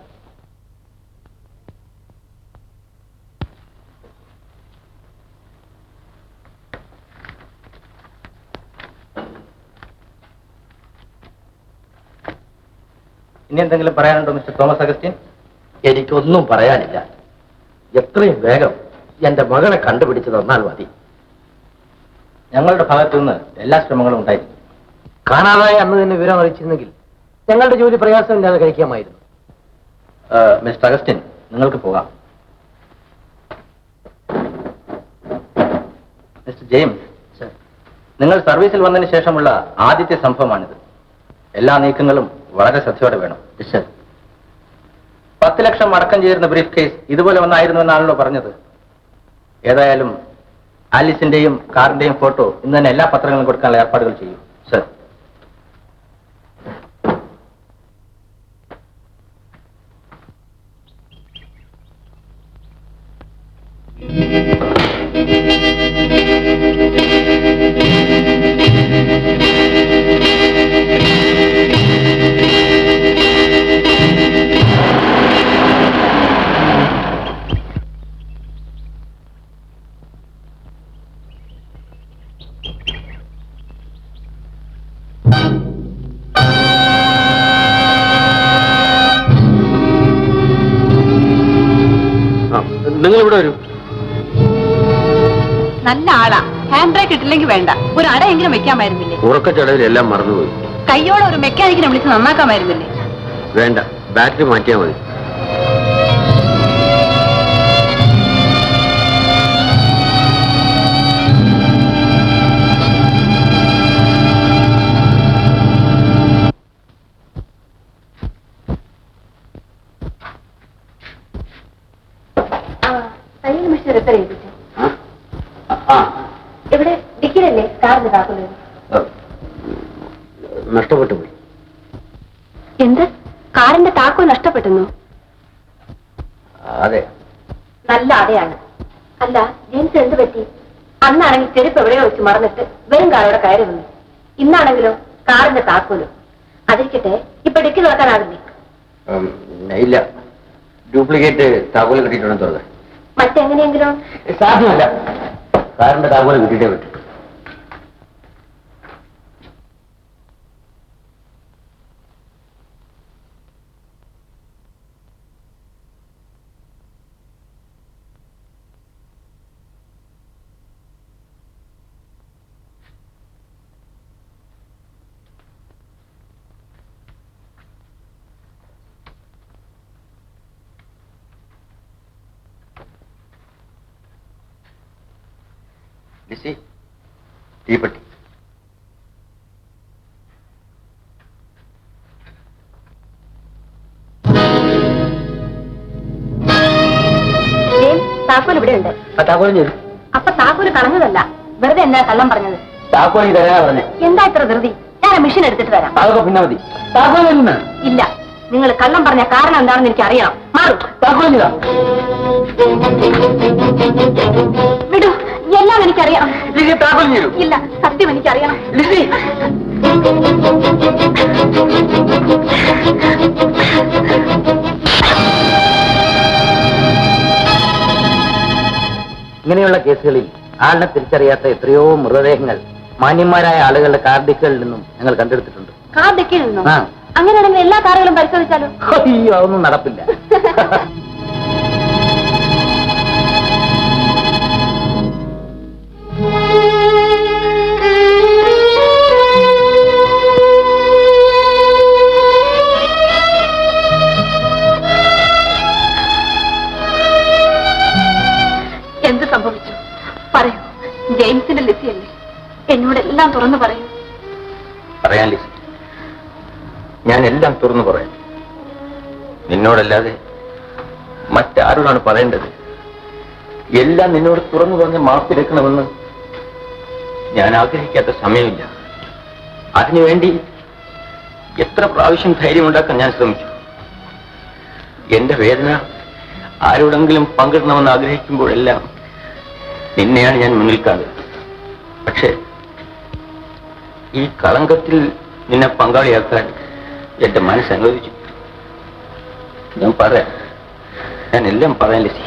ഇനി എന്തെങ്കിലും പറയാനുണ്ടോ മിസ്റ്റർ തോമസ് അഗസ്റ്റിൻ? എനിക്കൊന്നും പറയാനില്ല. എത്രയും വേഗം എന്റെ മകളെ കണ്ടുപിടിച്ചു തന്നാൽ മതി. ഞങ്ങളുടെ ഭാഗത്തു നിന്ന് എല്ലാ ശ്രമങ്ങളും ഉണ്ടായിരിക്കും. കാണാതായ അന്ന് തന്നെ വിവരം അറിയിച്ചിരുന്നെങ്കിൽ ഞങ്ങളുടെ ജോലി പ്രയാസമില്ലാതെ കഴിക്കാമായിരുന്നു. മിസ്റ്റർ അഗസ്റ്റിൻ, നിങ്ങൾക്ക് പോകാം. മിസ്റ്റർ ജെയിംസ്, നിങ്ങൾ സർവീസിൽ വന്നതിന് ശേഷമുള്ള ആദ്യത്തെ സംഭവമാണിത്. എല്ലാ നീക്കങ്ങളും വളരെ ശ്രദ്ധയോടെ വേണം. 10 ലക്ഷം അടക്കം ചേരുന്ന ബ്രീഫ് കേസ് ഇതുപോലെ ഒന്നായിരുന്നു എന്നാണല്ലോ പറഞ്ഞത്. ഏതായാലും ആലീസിന്റെയും കാറിന്റെയും ഫോട്ടോ ഇന്ന് തന്നെ എല്ലാ പത്രങ്ങളും കൊടുക്കാനുള്ള ഏർപ്പാടുകൾ ചെയ്യും. സർ. നിങ്ങൾ ഇവിടെ വരൂ. നല്ല ആളാ. ഹാൻഡ് ബ്രേക്ക് ഇട്ടില്ലെങ്കിൽ വേണ്ട, ഒരു അടയെങ്കിലും വെക്കാമായിരുന്നില്ലേ? ഉറക്കച്ചടവിൽ എല്ലാം മറന്നുപോയി. കയ്യോടെ ഒരു മെക്കാനിക്കിനെ വിളിച്ച് നന്നാക്കാമായിരുന്നില്ലേ? വേണ്ട, ബാറ്ററി മാറ്റിയാൽ മതി. ഇവിടെ ഡിക്കിലല്ലേ കാറിന് താക്കുന്നത്? നഷ്ടപ്പെട്ടു പോയി. എന്ത്? കാറിന്റെ താക്കോൽ നഷ്ടപ്പെട്ടെന്നോ? അതെ. നല്ല അടയാണ്. അല്ല, ജെയിംസ് എന്ത് പറ്റി? അന്നാണെങ്കിൽ ചെരുപ്പ് എവിടെയോ വെച്ച് മറന്നിട്ട് വെറും കാറോടെ കയറി വന്നു. ഇന്നാണെങ്കിലോ കാറിന്റെ താക്കോലും. അതിരിക്കട്ടെ, ഇപ്പൊ ഡിക്കി തുറക്കാനാവില്ലേ? ഇല്ല, ഡ്യൂപ്ലിക്കേറ്റ് താക്കോല് കിട്ടിയിട്ടുണ്ടെന്ന് തോന്നുന്നത്. മറ്റെങ്ങനെയെങ്കിലും സാധ്യമല്ല. കാറിന്റെ താക്കോല് കിട്ടിയിട്ടേ പറ്റും. ലിസി, തീപ്പെട്ടി. താക്കോൽ ഇവിടെ ഉണ്ട്. താക്കോലും ചെയ്തു. അപ്പൊ താക്കോല് കളഞ്ഞതല്ല, വെറുതെ എന്നാ കള്ളം പറഞ്ഞത്? താക്കോലി തരാനാ പറഞ്ഞേ. എന്താ ഇത്ര ധൃതി? ഞാൻ മെഷീൻ എടുത്തിട്ട് തരാം. അതൊക്കെ പിന്നെ മതി. താക്കോൽ ഇല്ല, നിങ്ങൾ കള്ളം പറഞ്ഞ കാരണം എന്താണെന്ന് എനിക്ക് അറിയണം. മാറും. താക്കോൽ ചെയ്താ വിടൂ, എല്ലാം എനിക്കറിയാം. താക്കോൽ ചെയ്തു. ഇല്ല, സത്യം എനിക്കറിയണം. ഇങ്ങനെയുള്ള കേസുകളിൽ ആളിനെ തിരിച്ചറിയാത്ത എത്രയോ മൃതദേഹങ്ങൾ മാന്യന്മാരായ ആളുകളുടെ കാർഡിക്കുകളിൽ നിന്നും ഞങ്ങൾ കണ്ടെടുത്തിട്ടുണ്ട്. കാർഡിക്കിൽ നിന്നും? ആ. അങ്ങനെയാണെങ്കിൽ എല്ലാ കാറുകളും പരിശോധിച്ചാലോ? അയ്യോ, അതൊന്നും നടപ്പില്ല. എന്ത് സംഭവിച്ചു? പറയൂ. ജെയിംസിന്റെ ലിസിയല്ലേ? എന്നോടെല്ലാം തുറന്നു പറയൂ. പറയാൻ ലിസി, ഞാൻ എല്ലാം തുറന്നു പറയാം. നിന്നോടല്ലാതെ മറ്റാരോടാണ് പറയേണ്ടത്? എല്ലാം നിന്നോട് തുറന്നു പറഞ്ഞ് മാപ്പിലെക്കണമെന്ന് ഞാൻ ആഗ്രഹിക്കാത്ത സമയമില്ല. അതിനുവേണ്ടി എത്ര പ്രാവശ്യം ധൈര്യമുണ്ടാക്കാൻ ഞാൻ ശ്രമിച്ചു. എന്റെ വേദന ആരോടെങ്കിലും പങ്കിടണമെന്ന് ആഗ്രഹിക്കുമ്പോഴെല്ലാം നിന്നെയാണ് ഞാൻ മുന്നിൽ കാണുന്നത്. പക്ഷേ ഈ കളങ്കത്തിൽ നിന്നെ പങ്കാളിയാക്കാൻ എന്റെ മനസ്സ് അനുവദിച്ചു. ഞാൻ പറയാം, ഞാൻ എല്ലാം പറയാൻ ലിസി.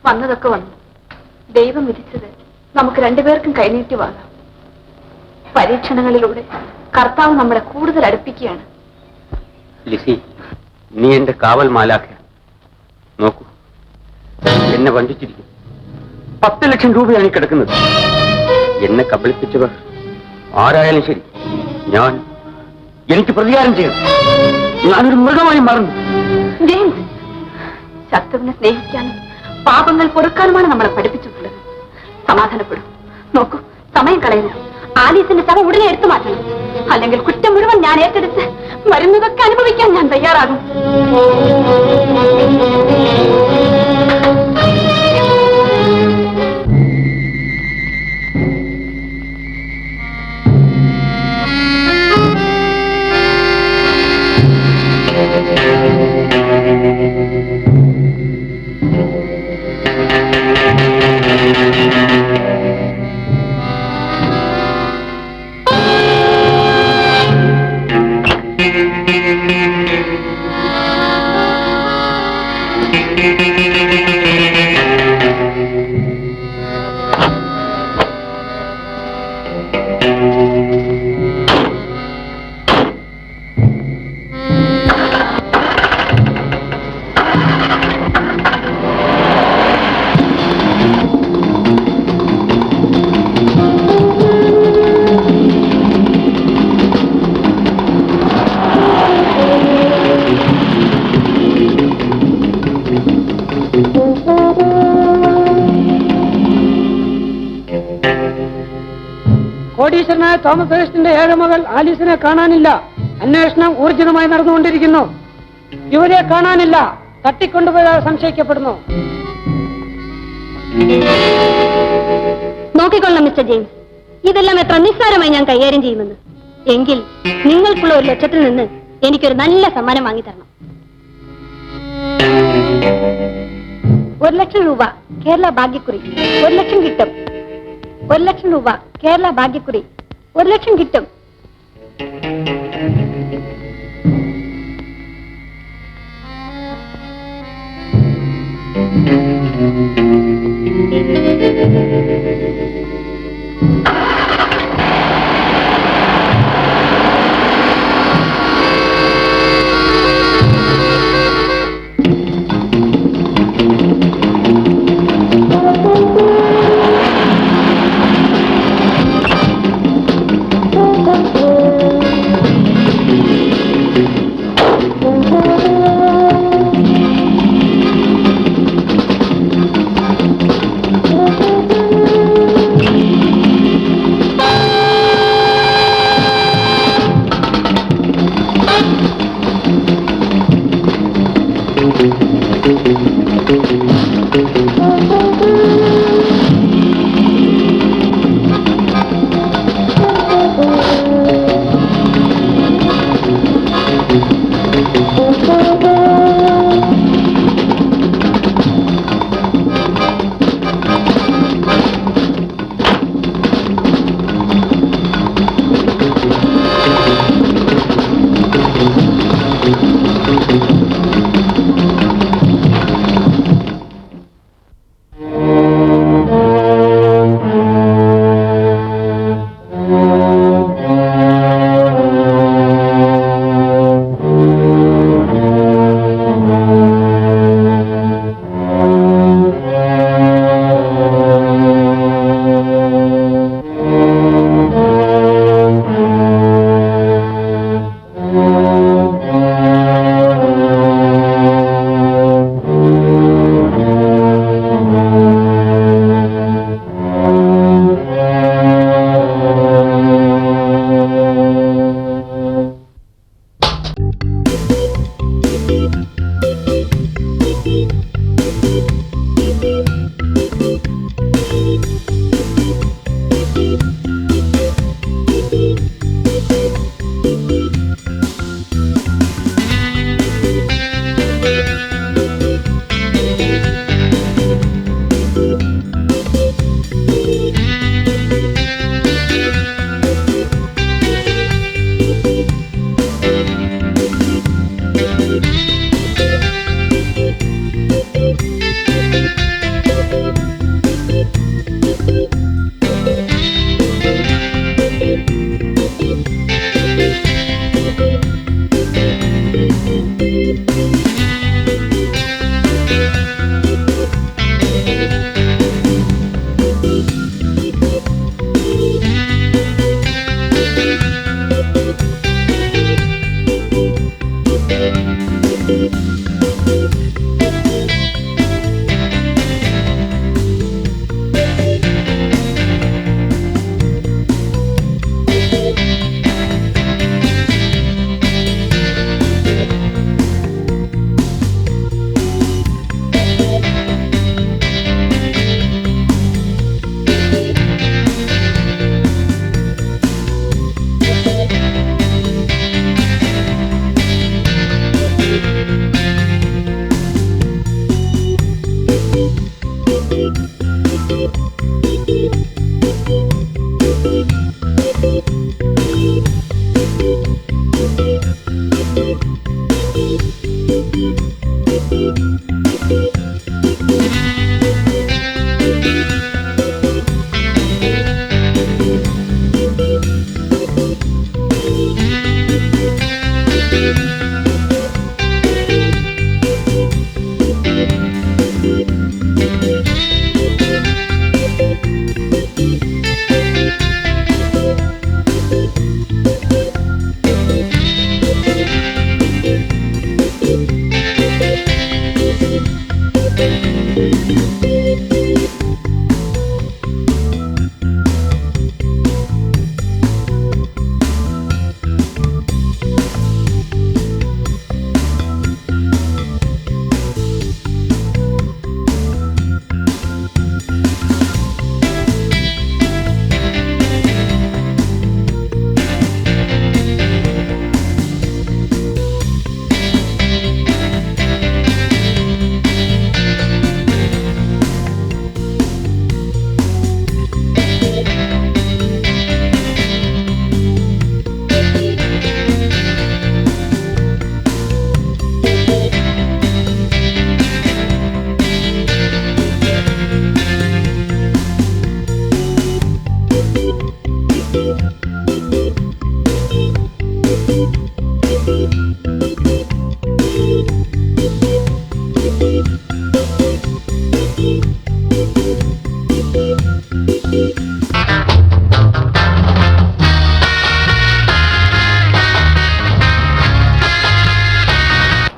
വന്നതൊക്കെ വന്നു. ദൈവം വിധിച്ചത് നമുക്ക് രണ്ടുപേർക്കും കൈനീട്ടി വാങ്ങാം. പരീക്ഷണങ്ങളിലൂടെ കർത്താവ് നമ്മളെ കൂടുതൽ അടുപ്പിക്കുകയാണ്. ലിസി, നീ എന്റെ കാവൽ മാലാഖ. നോക്കൂ, എന്നെ വഞ്ചിച്ചിരിക്കും. 10 ലക്ഷം രൂപയാണ് ഈ കിടക്കുന്നത്. എന്നെ കബളിപ്പിച്ചവർ ആരായാലും ശരി, എനിക്ക് പ്രതികാരം ചെയ്യണം. ഞാനൊരു മൃഗമായി മാറുന്നു. ജെയിംസ്, ശത്രുവിനെ സ്നേഹിക്കാനും പാപങ്ങൾ പൊറുക്കാനുമാണ് നമ്മളെ പഠിപ്പിച്ചിട്ടുള്ളത്. സമാധാനപ്പെടും. നോക്കൂ, സമയം കളയില്ല. ആലീസിന്റെ ശവം ഉടനെ എടുത്തു മാറ്റണം. അല്ലെങ്കിൽ കുറ്റം മുഴുവൻ ഞാൻ ഏറ്റെടുത്ത് വരുന്നതൊക്കെ അനുഭവിക്കാൻ ഞാൻ തയ്യാറാകും. കോടീശ്വരനായ തോമസ് അഗസ്റ്റിന്റെ ഏഴമകൾ ആലീസിനെ കാണാനില്ല. അന്വേഷണം ഊർജിതമായി നടന്നുകൊണ്ടിരിക്കുന്നു. ഇവരെ കാണാനില്ല. തട്ടിക്കൊണ്ടുപോയതായി സംശയിക്കപ്പെടുന്നു. നോക്കിക്കൊള്ളാം മിസ്റ്റർ ജെയിംസ്, ഇതെല്ലാം എത്ര നിസ്സാരമായി ഞാൻ കൈകാര്യം ചെയ്യുമെന്ന്. എങ്കിൽ നിങ്ങൾക്കുള്ള 1 ലക്ഷത്തിൽ നിന്ന് എനിക്കൊരു നല്ല സമ്മാനം വാങ്ങിത്തരണം. 1 ലക്ഷം രൂപ കേരള ഭാഗ്യക്കുറി. 1 ലക്ഷം കിട്ടും. 1 ലക്ഷം രൂപ കേരള ഭാഗ്യക്കുറി. 1 ലക്ഷം കിട്ടും.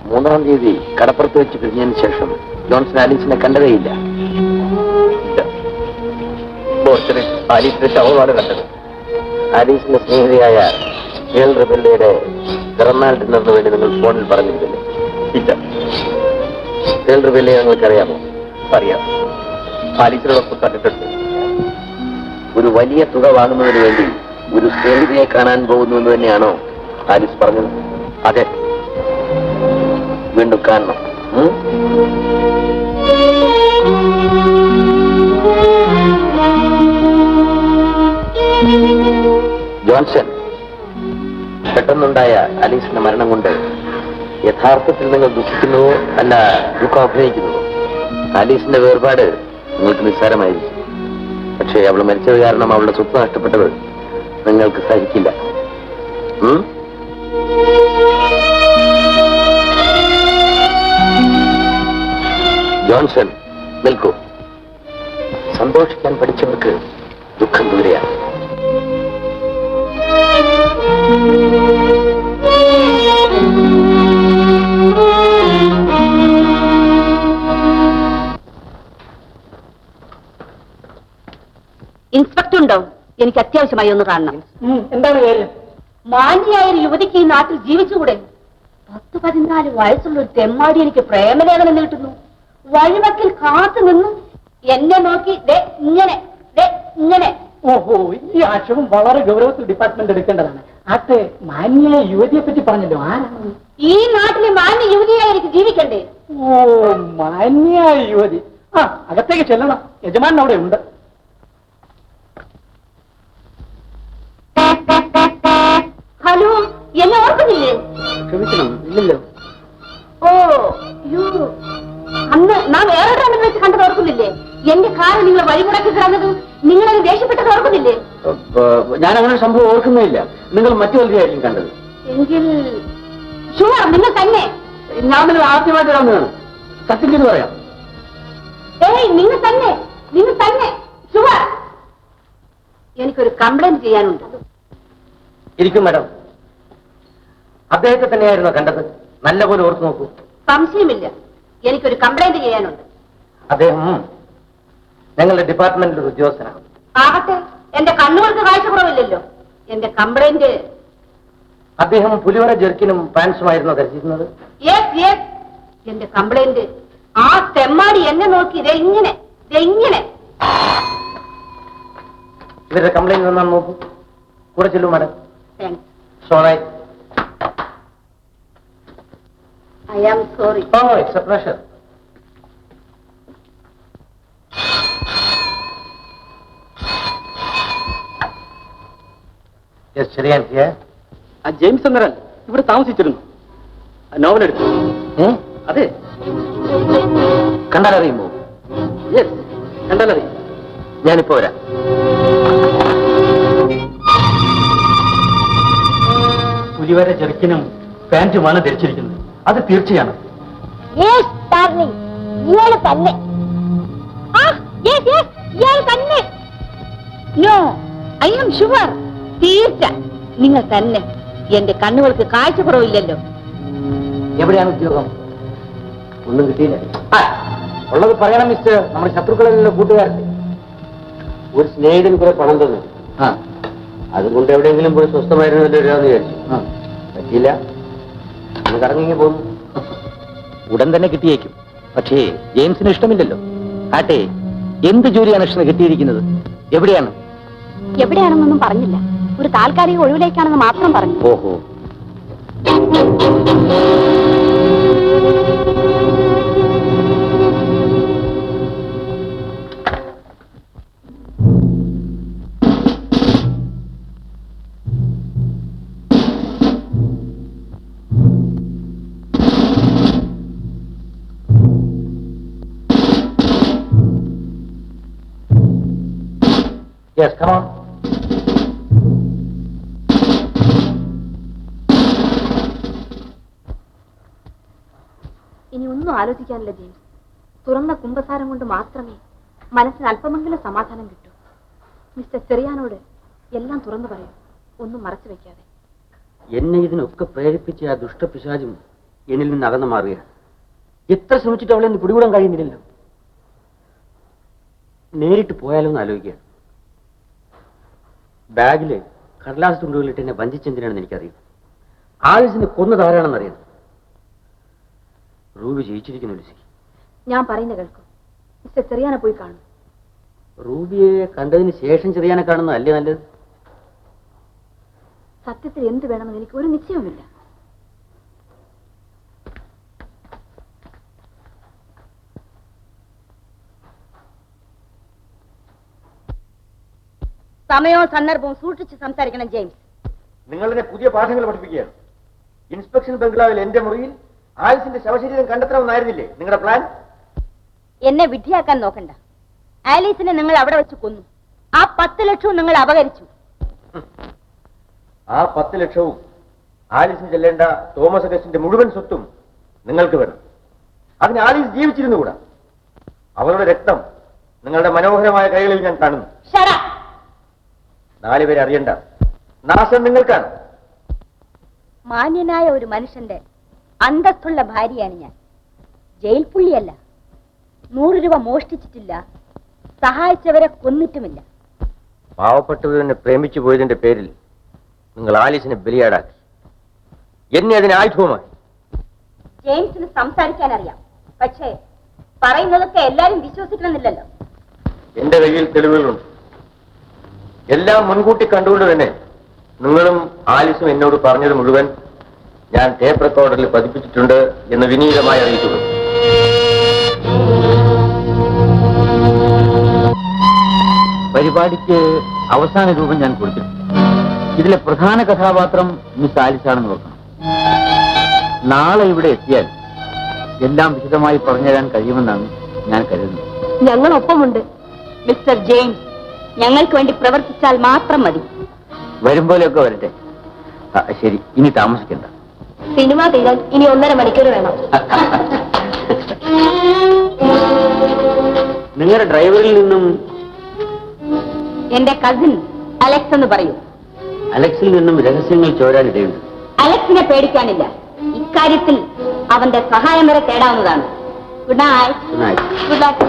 മൂന്നാം തീയതി കടപ്പുറത്ത് വെച്ച് പിരിഞ്ഞതിന് ശേഷം ജോൺസൺ ആലീസിനെ കണ്ടതേയില്ല. ബോർച്ചറിൽ ആലീസിന്റെ ശവമാണ് കണ്ടത്. ആലീസിന്റെ സ്നേഹിതയായ ഏൽ റബെല്ലയുടെ പിറന്നാൾ ഡിന്നറിന് വേണ്ടി നിങ്ങൾ ഫോണിൽ പറഞ്ഞിരുന്നില്ലേ? ഇല്ല. ഏൽ റബെല്ലയെ നിങ്ങൾക്കറിയാമോ? അറിയാം. ആലീസിനോടൊപ്പം കണ്ടിട്ടുണ്ട്. ഒരു വലിയ തുക വാങ്ങുന്നതിന് വേണ്ടി ഒരു സ്നേഹിതയെ കാണാൻ പോകുന്നു എന്ന് തന്നെയാണോ ആലീസ് പറഞ്ഞത്? അതെ. വീണ്ടും കാണണം. ജോൺസൺ, പെട്ടെന്നുണ്ടായ ആലീസിന്റെ മരണം കൊണ്ട് യഥാർത്ഥത്തിൽ നിങ്ങൾ ദുഃഖിക്കുന്നുവോ അല്ല ദുഃഖം അഭിനയിക്കുന്നുവോ? ആലീസിന്റെ വേർപാട് നിങ്ങൾക്ക് നിസ്സാരമായിരിക്കും. പക്ഷേ അവൾ മരിച്ചത് കാരണം അവളുടെ സ്വത്ത് നഷ്ടപ്പെട്ടത് നിങ്ങൾക്ക് സഹിക്കില്ല. ജോൺസൺ, നിൽക്കൂ. സന്തോഷിക്കാൻ പഠിച്ചവർക്ക് ദുഃഖം ദൂരെയാണ്. ഇൻസ്പെക്ടർ ഉണ്ടോ? എനിക്ക് അത്യാവശ്യമായി ഒന്ന് കാണണം. എന്താണ് കാര്യം? മാന്യയായ ഒരു യുവതിക്ക് ഈ നാട്ടിൽ ജീവിച്ചുകൂടെ? 10-14 വയസ്സുള്ള ഒരു തെമ്മാടി എനിക്ക് പ്രേമലേഖനം നീട്ടുന്നു. വഴിവക്കിൽ കാത്തു നിന്നു എന്നെ നോക്കി ദേ ഇങ്ങനെ ഇങ്ങനെ. ഓഹോ, ഈ ആക്ഷേപം വളരെ ഗൗരവത്തിൽ ഡിപ്പാർട്ട്മെന്റ് എടുക്കേണ്ടതാണ്. ആട്ടെ, മാന്യയായ യുവതിയെ പറ്റി പറഞ്ഞല്ലോ, ആരാണ്? ഈ നാട്ടിലെ മാന്യ യുവതിയായി എനിക്ക് ജീവിക്കണ്ടേ? ഓ, മാന്യയായ യുവതി. ആ, അകത്തേക്ക് ചെല്ലണം. യജമാനൻ അവിടെ ഉണ്ട്. ഹലോ, എന്നെ ഓർക്കുന്നില്ലേ? ക്ഷമിക്കണം, ഇല്ലല്ലോ. ഓ യു, അന്ന് നാം വേറെ ഒരാളിൽ വെച്ച് കണ്ടത് ഓർക്കുന്നില്ലേ? എന്റെ കാറ് നിങ്ങൾ വഴിമുടക്കി കിടന്നത് നിങ്ങളത് ദേഷ്യപ്പെട്ടത് ഓർക്കുന്നില്ലേ? ഞാൻ അങ്ങനെ സംഭവം ഓർക്കുന്നില്ല. നിങ്ങൾ മറ്റു വലുതായിരിക്കും കണ്ടത്. എങ്കിൽ ഷുവർ നിങ്ങൾ തന്നെ. ഞാൻ നിങ്ങൾ ആദ്യമായിട്ട് കാണുന്നതാണ്. സത്യം ചെയ്ത് പറയാം. ഏയ്, നിങ്ങൾ തന്നെ ഷുവർ. എനിക്കൊരു കംപ്ലൈന്റ് ചെയ്യാനുണ്ട്. ഇരിക്കും മാഡം. അദ്ദേഹത്തെ തന്നെയായിരുന്നു കണ്ടത്? നല്ലപോലെ ഓർത്തു നോക്കൂ. സംശയമില്ല, എനിക്കൊരു കംപ്ലൈന്റ് ചെയ്യാനുണ്ട്. അദ്ദേഹം ഞങ്ങളുടെ ഡിപ്പാർട്ട്മെന്റിൽ ഒരു ഉദ്യോഗസ്ഥനാണ്. ആകട്ടെ, എന്റെ കണ്ണുകൾക്ക് കാഴ്ച കുറവില്ലല്ലോ. എന്റെ കംപ്ലൈന്റ്. അദ്ദേഹം പുലിവറ ജെർക്കിനും പാൻസുമായിരുന്നു ധരിച്ചിരുന്നത്? യെസ്, എന്റെ കംപ്ലൈന്റ്. ആ തെമ്മാടി എന്നെ നോക്കി ഇങ്ങനെ. ഇവരുടെ കംപ്ലൈന്റ് ഒന്നാണ് നോക്കൂ. കൂടെ ചെല്ലൂ madam. Thanks. Sorry. I am sorry. Oh, it's a pleasure. ശരിയാ. ആ ജെയിംസ് എന്നൊരാൾ ഇവിടെ താമസിച്ചിരുന്നു. നോവൽ എടുത്തു. അതെ, കണ്ടാലറിയുമോ? യെസ്, കണ്ടാലറിയും. ഞാനിപ്പോ വരാം. പുലിവര ചെറുക്കിനും പാന്റുമാണ് ധരിച്ചിരിക്കുന്നത്. അത് തീർച്ചയാണ്. ഇയാള് തന്നെ. ഇയാൾ തന്നെ. No, I am sure. തീർച്ച നിങ്ങൾ തന്നെ. എന്റെ കണ്ണുകൾക്ക് കാഴ്ചക്കുറവില്ലല്ലോ. എവിടെയാണ് ഉദ്യോഗം? ഒന്നും കിട്ടിയില്ല. ഉള്ളത് പറയണം മിസ്റ്റർ. നമ്മുടെ ശത്രുക്കളല്ലോ കൂട്ടുകാരല്ലേ. ഒരു സ്നേഹിതന് കുറെ പണം തന്നു. അതുകൊണ്ട് എവിടെയെങ്കിലും പോയി സ്വസ്ഥമായിരുന്നല്ലോ വരാമെന്ന് വിചാരിച്ചു. പറ്റിയില്ല. ഒന്ന് കറങ്ങി പോകുന്നു. ഉടൻ തന്നെ കിട്ടിയേക്കും. പക്ഷേ ജെയിംസിന് ഇഷ്ടമില്ലല്ലോ. ആട്ടെ, എന്ത് ജോലിയാണ് ഇഷ്ടം കിട്ടിയിരിക്കുന്നത്? എവിടെയാണ്? എവിടെയാണെന്നൊന്നും പറഞ്ഞില്ല. ഒരു താൽക്കാലിക ഒഴിവിലേക്കാണെന്ന് മാത്രം പറഞ്ഞു. ഓഹോ. Yes, come on. ഇനി ഒന്നും ആലോചിക്കാനില്ല ജെയിംസ്. തുറന്ന കുമ്പസാരം കൊണ്ട് മാത്രമേ മനസ്സിന് അല്പമെങ്കിലും സമാധാനം കിട്ടൂ. മിസ്റ്റർ ചെറിയാനോട് എല്ലാം തുറന്നു പറയൂ, ഒന്നും മറച്ചു വെക്കാതെ. എന്നെ ഇതിനൊക്കെ പ്രേരിപ്പിച്ച ആ ദുഷ്ടപിശാചും എന്നിൽ നിന്ന് അകന്നു മാറുകയാണ്. എത്ര ശ്രമിച്ചിട്ട് അവളെ ഒന്ന് പിടികൂടാൻ കഴിയുന്നില്ലല്ലോ. നേരിട്ട് പോയാലോ എന്ന് ആലോചിക്കുകയാണ്. ബാഗില് കടലാസ് തുണ്ടുകളിട്ട് എന്നെ വഞ്ചിച്ചെന്തിനാണെന്ന് എനിക്കറിയാം. ആയുസിനെ കൊന്നതാരാണെന്നറിയണം. റൂബി ജയിച്ചിരിക്കുന്നു ലിസി. ഞാൻ പറയുന്ന കേൾക്കും. മിസ്റ്റർ ചെറിയാനെ പോയി കാണും. റൂബിയെ കണ്ടതിന് ശേഷം ചെറിയാനെ കാണുന്നതല്ലേ നല്ലത്? സത്യത്തിൽ എന്ത് വേണമെന്ന് എനിക്ക് ഒരു നിശ്ചയവുമില്ല. സമയവും സന്ദർഭവും സൂക്ഷിച്ച് സംസാരിക്കണം ജെയിംസ്. നിങ്ങളെ പുതിയ പാഠങ്ങൾ പഠിപ്പിക്കുകയാണ്. ഇൻസ്പെക്ഷൻ ബംഗ്ലാവിൽ എന്റെ മുറിയിൽ ആലിസിന്റെ ശവശരീരം കണ്ടെത്തണമെന്നായിരുന്നില്ലേ നിങ്ങളുടെ പ്ലാൻ? എന്നെ വിഡ്ഢിയാക്കാൻ നോക്കണ്ട. ആലീസിനെ നിങ്ങൾ അവിടെ വെച്ച് കൊന്നു. ആ 10 ലക്ഷവും നിങ്ങൾ അപഹരിച്ചു. ആ 10 ലക്ഷവും ആലിസിന് ചെല്ലേണ്ട തോമസ് അഗസ്റ്റിന്റെ മുഴുവൻ സ്വത്തും നിങ്ങൾക്ക് വേണം. അതിന് ആലീസ് ജീവിച്ചിരുന്നുകൂടാ. അവളുടെ രക്തം നിങ്ങളുടെ മനോഹരമായ കൈകളിൽ ഞാൻ കാണുന്നു. 4 പേരെ അറിയണ്ട. നാശം നിങ്ങൾക്കാണ്. മാന്യനായ ഒരു മനുഷ്യന്റെ അന്തസ്സുള്ള ഭാര്യയാണ് ഞാൻ. ജയിൽ പുള്ളിയല്ല. 100 രൂപ മോഷ്ടിച്ചിട്ടില്ല. സഹായിച്ചവരെ കൊന്നിട്ടുമില്ല. പാവപ്പെട്ടവരെന്നെ പ്രേമിച്ചു പോയതിന്റെ പേരിൽ നിങ്ങൾ ആലീസിനെ ബലിയാടാക്കി. എന്നെ അതിന് ആയുധവുമായി. ജെയിംസിന് സംസാരിക്കാൻ അറിയാം. പക്ഷേ പറയുന്നതൊക്കെ എല്ലാരും വിശ്വസിക്കണമെന്നില്ലല്ലോ. എന്റെ കയ്യിൽ തെളിവുകളുണ്ട്. എല്ലാം മുൻകൂട്ടി കണ്ടുകൊണ്ട് തന്നെ നിങ്ങളും ആലിസും എന്നോട് പറഞ്ഞത് മുഴുവൻ ഞാൻ ടേപ്പ് റെക്കോർഡറിൽ പതിപ്പിച്ചിട്ടുണ്ട് എന്ന് വിനീതമായി അറിയിക്കുന്നു. പരിപാടിക്ക് അവസാന രൂപം ഞാൻ കൊടുത്തിട്ടുണ്ട്. ഇതിലെ പ്രധാന കഥാപാത്രം മിസ് ആലിസാണെന്ന് ഓർക്കണം. നാളെ ഇവിടെ എത്തിയാൽ എല്ലാം വിശദമായി പറഞ്ഞുതരാൻ കഴിയുമെന്നാണ് ഞാൻ കരുതുന്നത്. ഞങ്ങളൊപ്പമുണ്ട് മിസ്റ്റർ ജെയിംസ്. ഞങ്ങൾക്ക് വേണ്ടി പ്രവർത്തിച്ചാൽ മാത്രം മതി. വരുമ്പോലെയൊക്കെ വരട്ടെ. ശരി, ഇനി താമസിക്കണ്ട. സിനിമ തീരാൻ ഇനി 1.5 മണിക്കൂർ വേണം. നിങ്ങളുടെ ഡ്രൈവറിൽ നിന്നും എന്റെ കസിൻ അലക്സ് എന്ന് പറയൂ. അലക്സിൽ നിന്നും രഹസ്യങ്ങൾ ചോരാനിടയുണ്ട്. അലക്സിനെ പേടിക്കാനില്ല. ഇക്കാര്യത്തിൽ അവന്റെ സഹായം വരെ തേടാവുന്നതാണ്. Good night. Good night. Good night.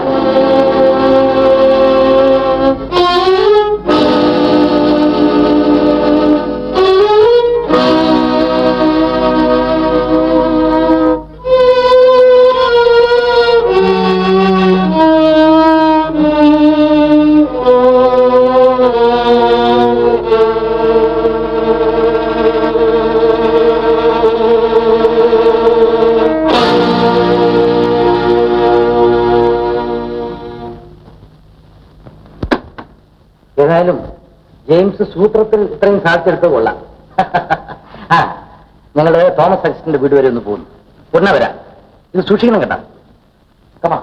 ഏതായാലും ജെയിംസ് സൂത്രത്തിൽ ഇത്രയും സാധിച്ചെടുത്ത് കൊള്ളാം. ഞങ്ങളുടെ തോമസ് അഗസ്റ്റിന്റെ വീട് വരെ ഒന്ന് പോകുന്നു. ഉടനെ വരാം. ഇത് സൂക്ഷിക്കണം കേട്ടാ. കമാ.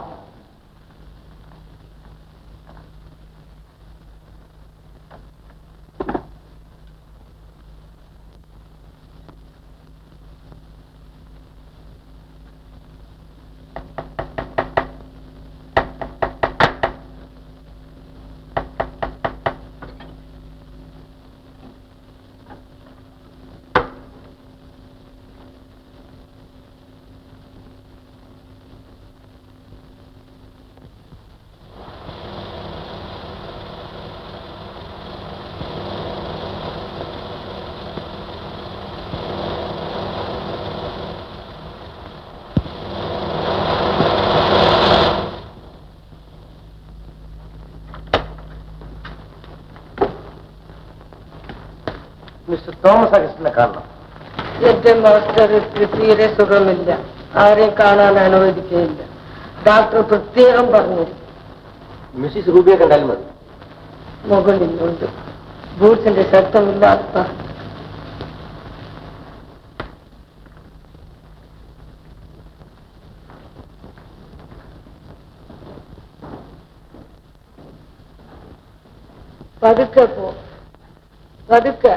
മിസ്റ്റർ തോമസ് അഗസ്റ്റിനെ കാണണം. എന്റെ മാസ്റ്റർക്ക് തീരെ സുഖമില്ല. ആരെയും കാണാൻ അനുവദിക്കുകയില്ല. ഡോക്ടർ പ്രത്യേകം പറഞ്ഞു. മിസ്സിസ് റൂബിയെ കണ്ടാലും മതി. മുകളിലുണ്ട്. ബൂട്ട്സിന്റെ ശബ്ദമില്ലാത്ത പതുക്കെ പോ, പതുക്കെ.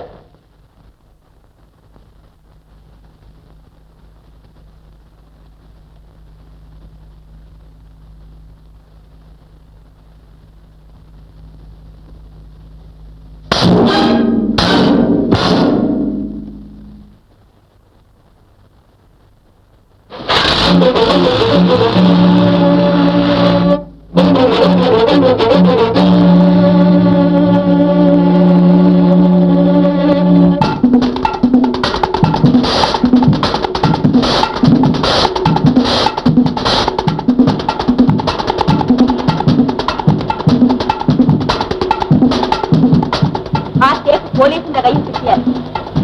ആ കേസ് പോലീസിന്റെ കയ്യിൽ കിട്ടിയാൽ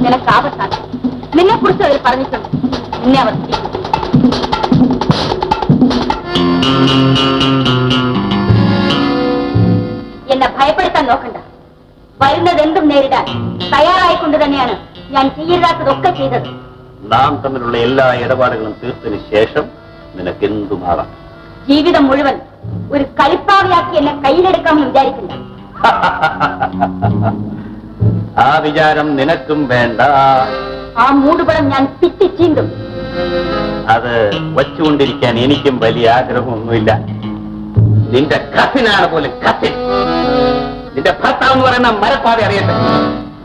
നിനക്ക് ആപത്താണ്. നിന്നെ കുറിച്ച് അവർ പറഞ്ഞിട്ടുണ്ട്. നിന്നെ അവർ പിടിക്കും. എന്നെ ഭയപ്പെടുത്താൻ നോക്കണ്ട. വരുന്നതെന്തും നേരിടാൻ തയ്യാറായിക്കൊണ്ട് തന്നെയാണ് ഞാൻ ചെയ്യരുതാത്തതൊക്കെ ചെയ്തത്. നാം തമ്മിലുള്ള എല്ലാ ഇടപാടുകളും തീർത്തതിന് ശേഷം നിനക്കെന്തുമാറാം. ജീവിതം മുഴുവൻ ഒരു കളിപ്പാവിയാക്കി എന്നെ കയ്യിലെടുക്കാമെന്ന് വിചാരിക്കില്ല. ആ വിചാരം നിനക്കും വേണ്ട. ആ മൂടുപടം ഞാൻ പിറ്റിച്ചീണ്ടും. അത് വച്ചുകൊണ്ടിരിക്കാൻ എനിക്കും വലിയ ആഗ്രഹമൊന്നുമില്ല. നിന്റെ കസിനാണ് പോലും കസിൻ. നിന്റെ ഭർത്താവ് എന്ന് പറയുന്ന മരപ്പാവി അറിയട്ടെ,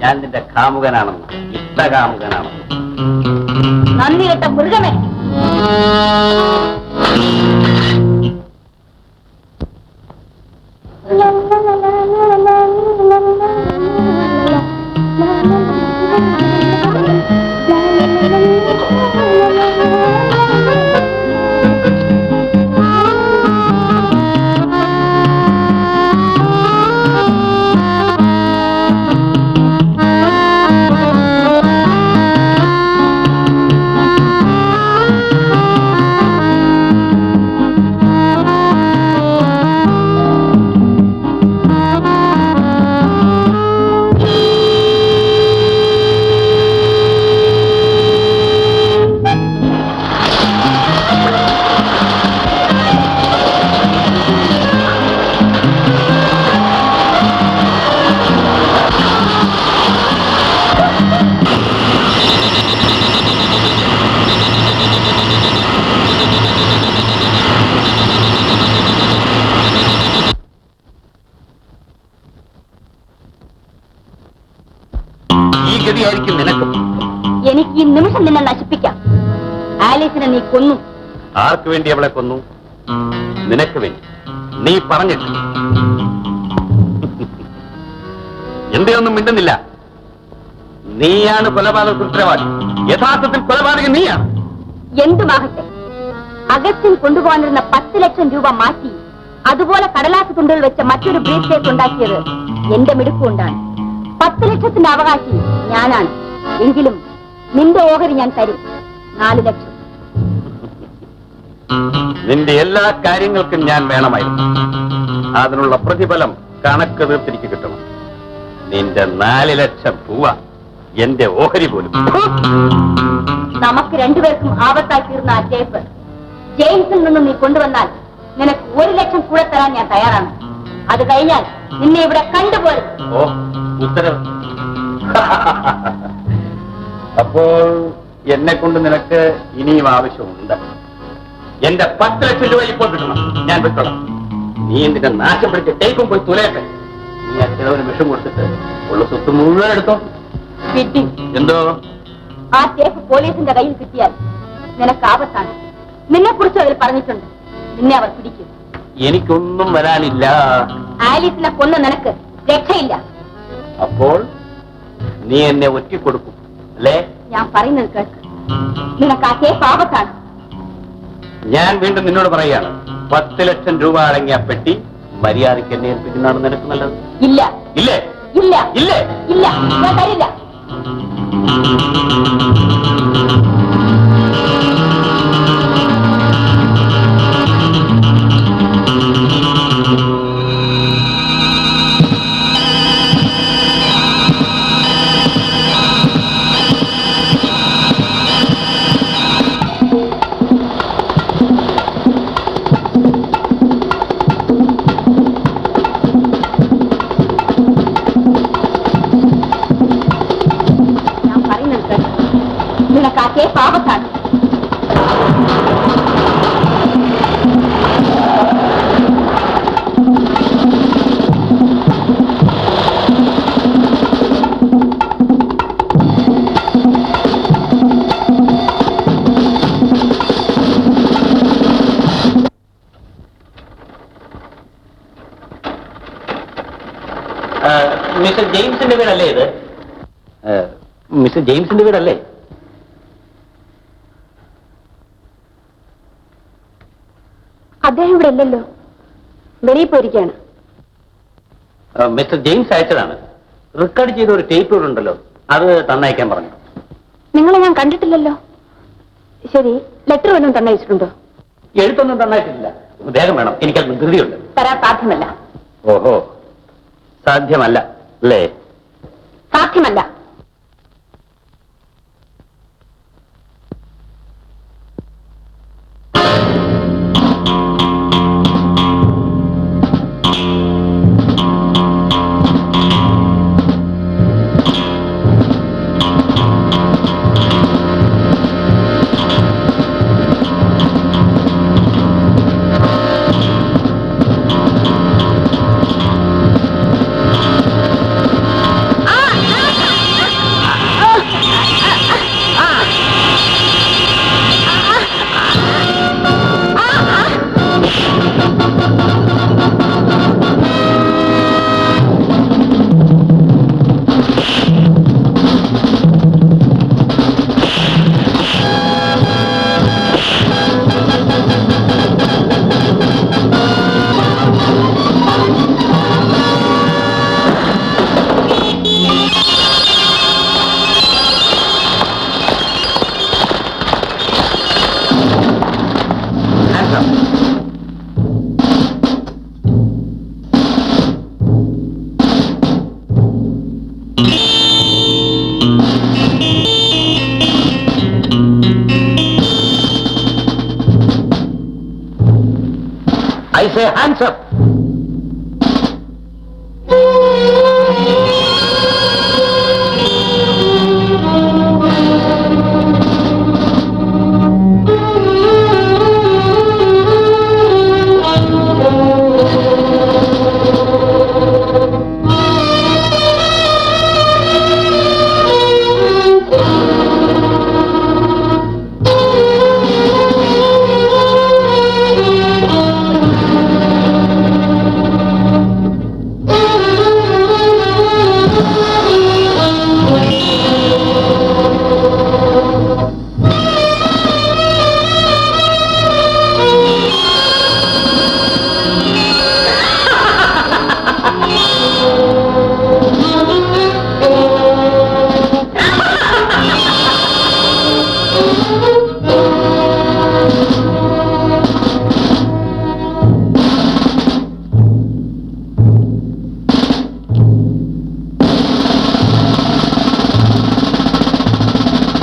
ഞാൻ നിന്റെ കാമുകനാണെന്ന്, ഇഷ്ടകാമുകനാണെന്ന്. നന്ദി കെട്ട മൃഗമേ. എനിക്ക് ഈ നിമിഷം നിന്നെ നശിപ്പിക്കാം. ആലീസിനെ നീ കൊന്നു. ആർക്ക് വേണ്ടി അവളെ കൊന്നു? നിനക്ക് വേണ്ടി. നീ പറഞ്ഞിട്ട് എന്തെയൊന്നും മിണ്ടുന്നില്ല. നീയാണ് കൊലപാതക ഉത്തരവാദി. യഥാർത്ഥത്തിൽ കൊലപാതകൻ നീയാണ്. എന്തുമാകട്ടെ, അഗസ്റ്റിൻ കൊണ്ടുപോകാനിരുന്ന 10 ലക്ഷം രൂപ മാറ്റി അതുപോലെ കടലാസ് തുണ്ടുകൾ വെച്ച മറ്റൊരു ബ്രീഫ് കേസ് ഉണ്ടാക്കിയത് എന്റെ മിടുക്കുകൊണ്ടാണ്. 10 ലക്ഷത്തിന്റെ അവകാശി ഞാനാണ്. എങ്കിലും നിന്റെ ഓഹരി ഞാൻ തരും. 4 ലക്ഷം. നിന്റെ എല്ലാ കാര്യങ്ങൾക്കും ഞാൻ വേണമായിരുന്നു. അതിനുള്ള പ്രതിഫലം കണക്ക് തീർത്തിരിക്ക് കിട്ടണം. നിന്റെ 4 ലക്ഷം രൂപ എന്റെ ഓഹരി പോലും. നമുക്ക് രണ്ടുപേർക്കും ആപത്തായി തീർന്ന ആ ടേപ്പ് ജെയിംസിൽ നിന്ന് നീ കൊണ്ടുവന്നാൽ നിനക്ക് 1 ലക്ഷം കൂടെ തരാൻ ഞാൻ തയ്യാറാണ്. അത് കഴിഞ്ഞാൽ നിന്നെ ഇവിടെ കണ്ടുപോരും. ഓ, ഉത്തരവ്. അപ്പോൾ എന്നെ കൊണ്ട് നിനക്ക് ഇനിയും ആവശ്യമുണ്ട്. എന്റെ 10 ലക്ഷം രൂപ ഇപ്പോൾ കിട്ടണം. ഞാൻ വിട്ടോളാം. നീ എന്തിന്റെ നാശം പിടിച്ച് ടേപ്പും പോയി തുലയട്ടെ. നീ ആ ചിലവന് വിഷം കൊടുത്തിട്ട് ഉള്ള സ്വത്ത് മുഴുവൻ എടുത്തോ. വിട്ടി. എന്തോ? ആ ടേപ്പ് പോലീസിന്റെ കയ്യിൽ കിട്ടിയാൽ നിനക്ക് ആപത്താണ്. നിന്നെ കുറിച്ച് അവർ പറഞ്ഞിട്ടുണ്ട്. നിന്നെ അവർ പിടിക്കും. എനിക്കൊന്നും വരാനില്ല. ആലീസിനെ കൊന്ന നിനക്ക് രക്ഷയില്ല. അപ്പോൾ നീ എന്നെ ഒറ്റിക്കൊടുക്കും അല്ലേ? ഞാൻ പറയുന്നത് കേൾക്ക്. നിനക്ക് ആ ടേപ്പ് ആപത്താണ്. ഞാൻ വീണ്ടും നിന്നോട് പറയുകയാണ്, 10 ലക്ഷം രൂപ അടങ്ങിയ പെട്ടി മര്യാദയ്ക്ക് എന്നെ ഏൽപ്പിക്കുന്നതാണ് നിനക്ക് നല്ലത്. ഇല്ല ഇല്ലേ? ഇല്ല ഇല്ലേ? ഇല്ല, ഞാൻ തരില്ല. നിനക്കാക്കേ പാപത്താണ്. മിസ്റ്റർ ജെയിംസിന്റെ വീടല്ലേ ഇത്? മിസ്റ്റർ ജെയിംസിന്റെ വീടല്ലേ? അദ്ദേഹം ഇവിടെ ഇല്ലല്ലോ, വെളിയിൽ പോയിരിക്കുകയാണ്. Mister James അയച്ചതാണ്. റെക്കോർഡ് ചെയ്ത ഒരു ടേപ്പ് ഇവിടെ ഉണ്ടല്ലോ, അത് തന്നയക്കാൻ പറഞ്ഞു. നിങ്ങളെ ഞാൻ കണ്ടിട്ടില്ലല്ലോ. ശരി, ലെറ്റർ വല്ലതും തന്നയച്ചിട്ടുണ്ടോ? എഴുത്തൊന്നും തന്നയച്ചിട്ടില്ല. വേഗം വേണം, എനിക്കത് ധൃതിയുണ്ട്. തരാൻ സാധ്യമല്ല. ഓഹോ, സാധ്യമല്ല അല്ലേ? സാധ്യമല്ല. I say hands up.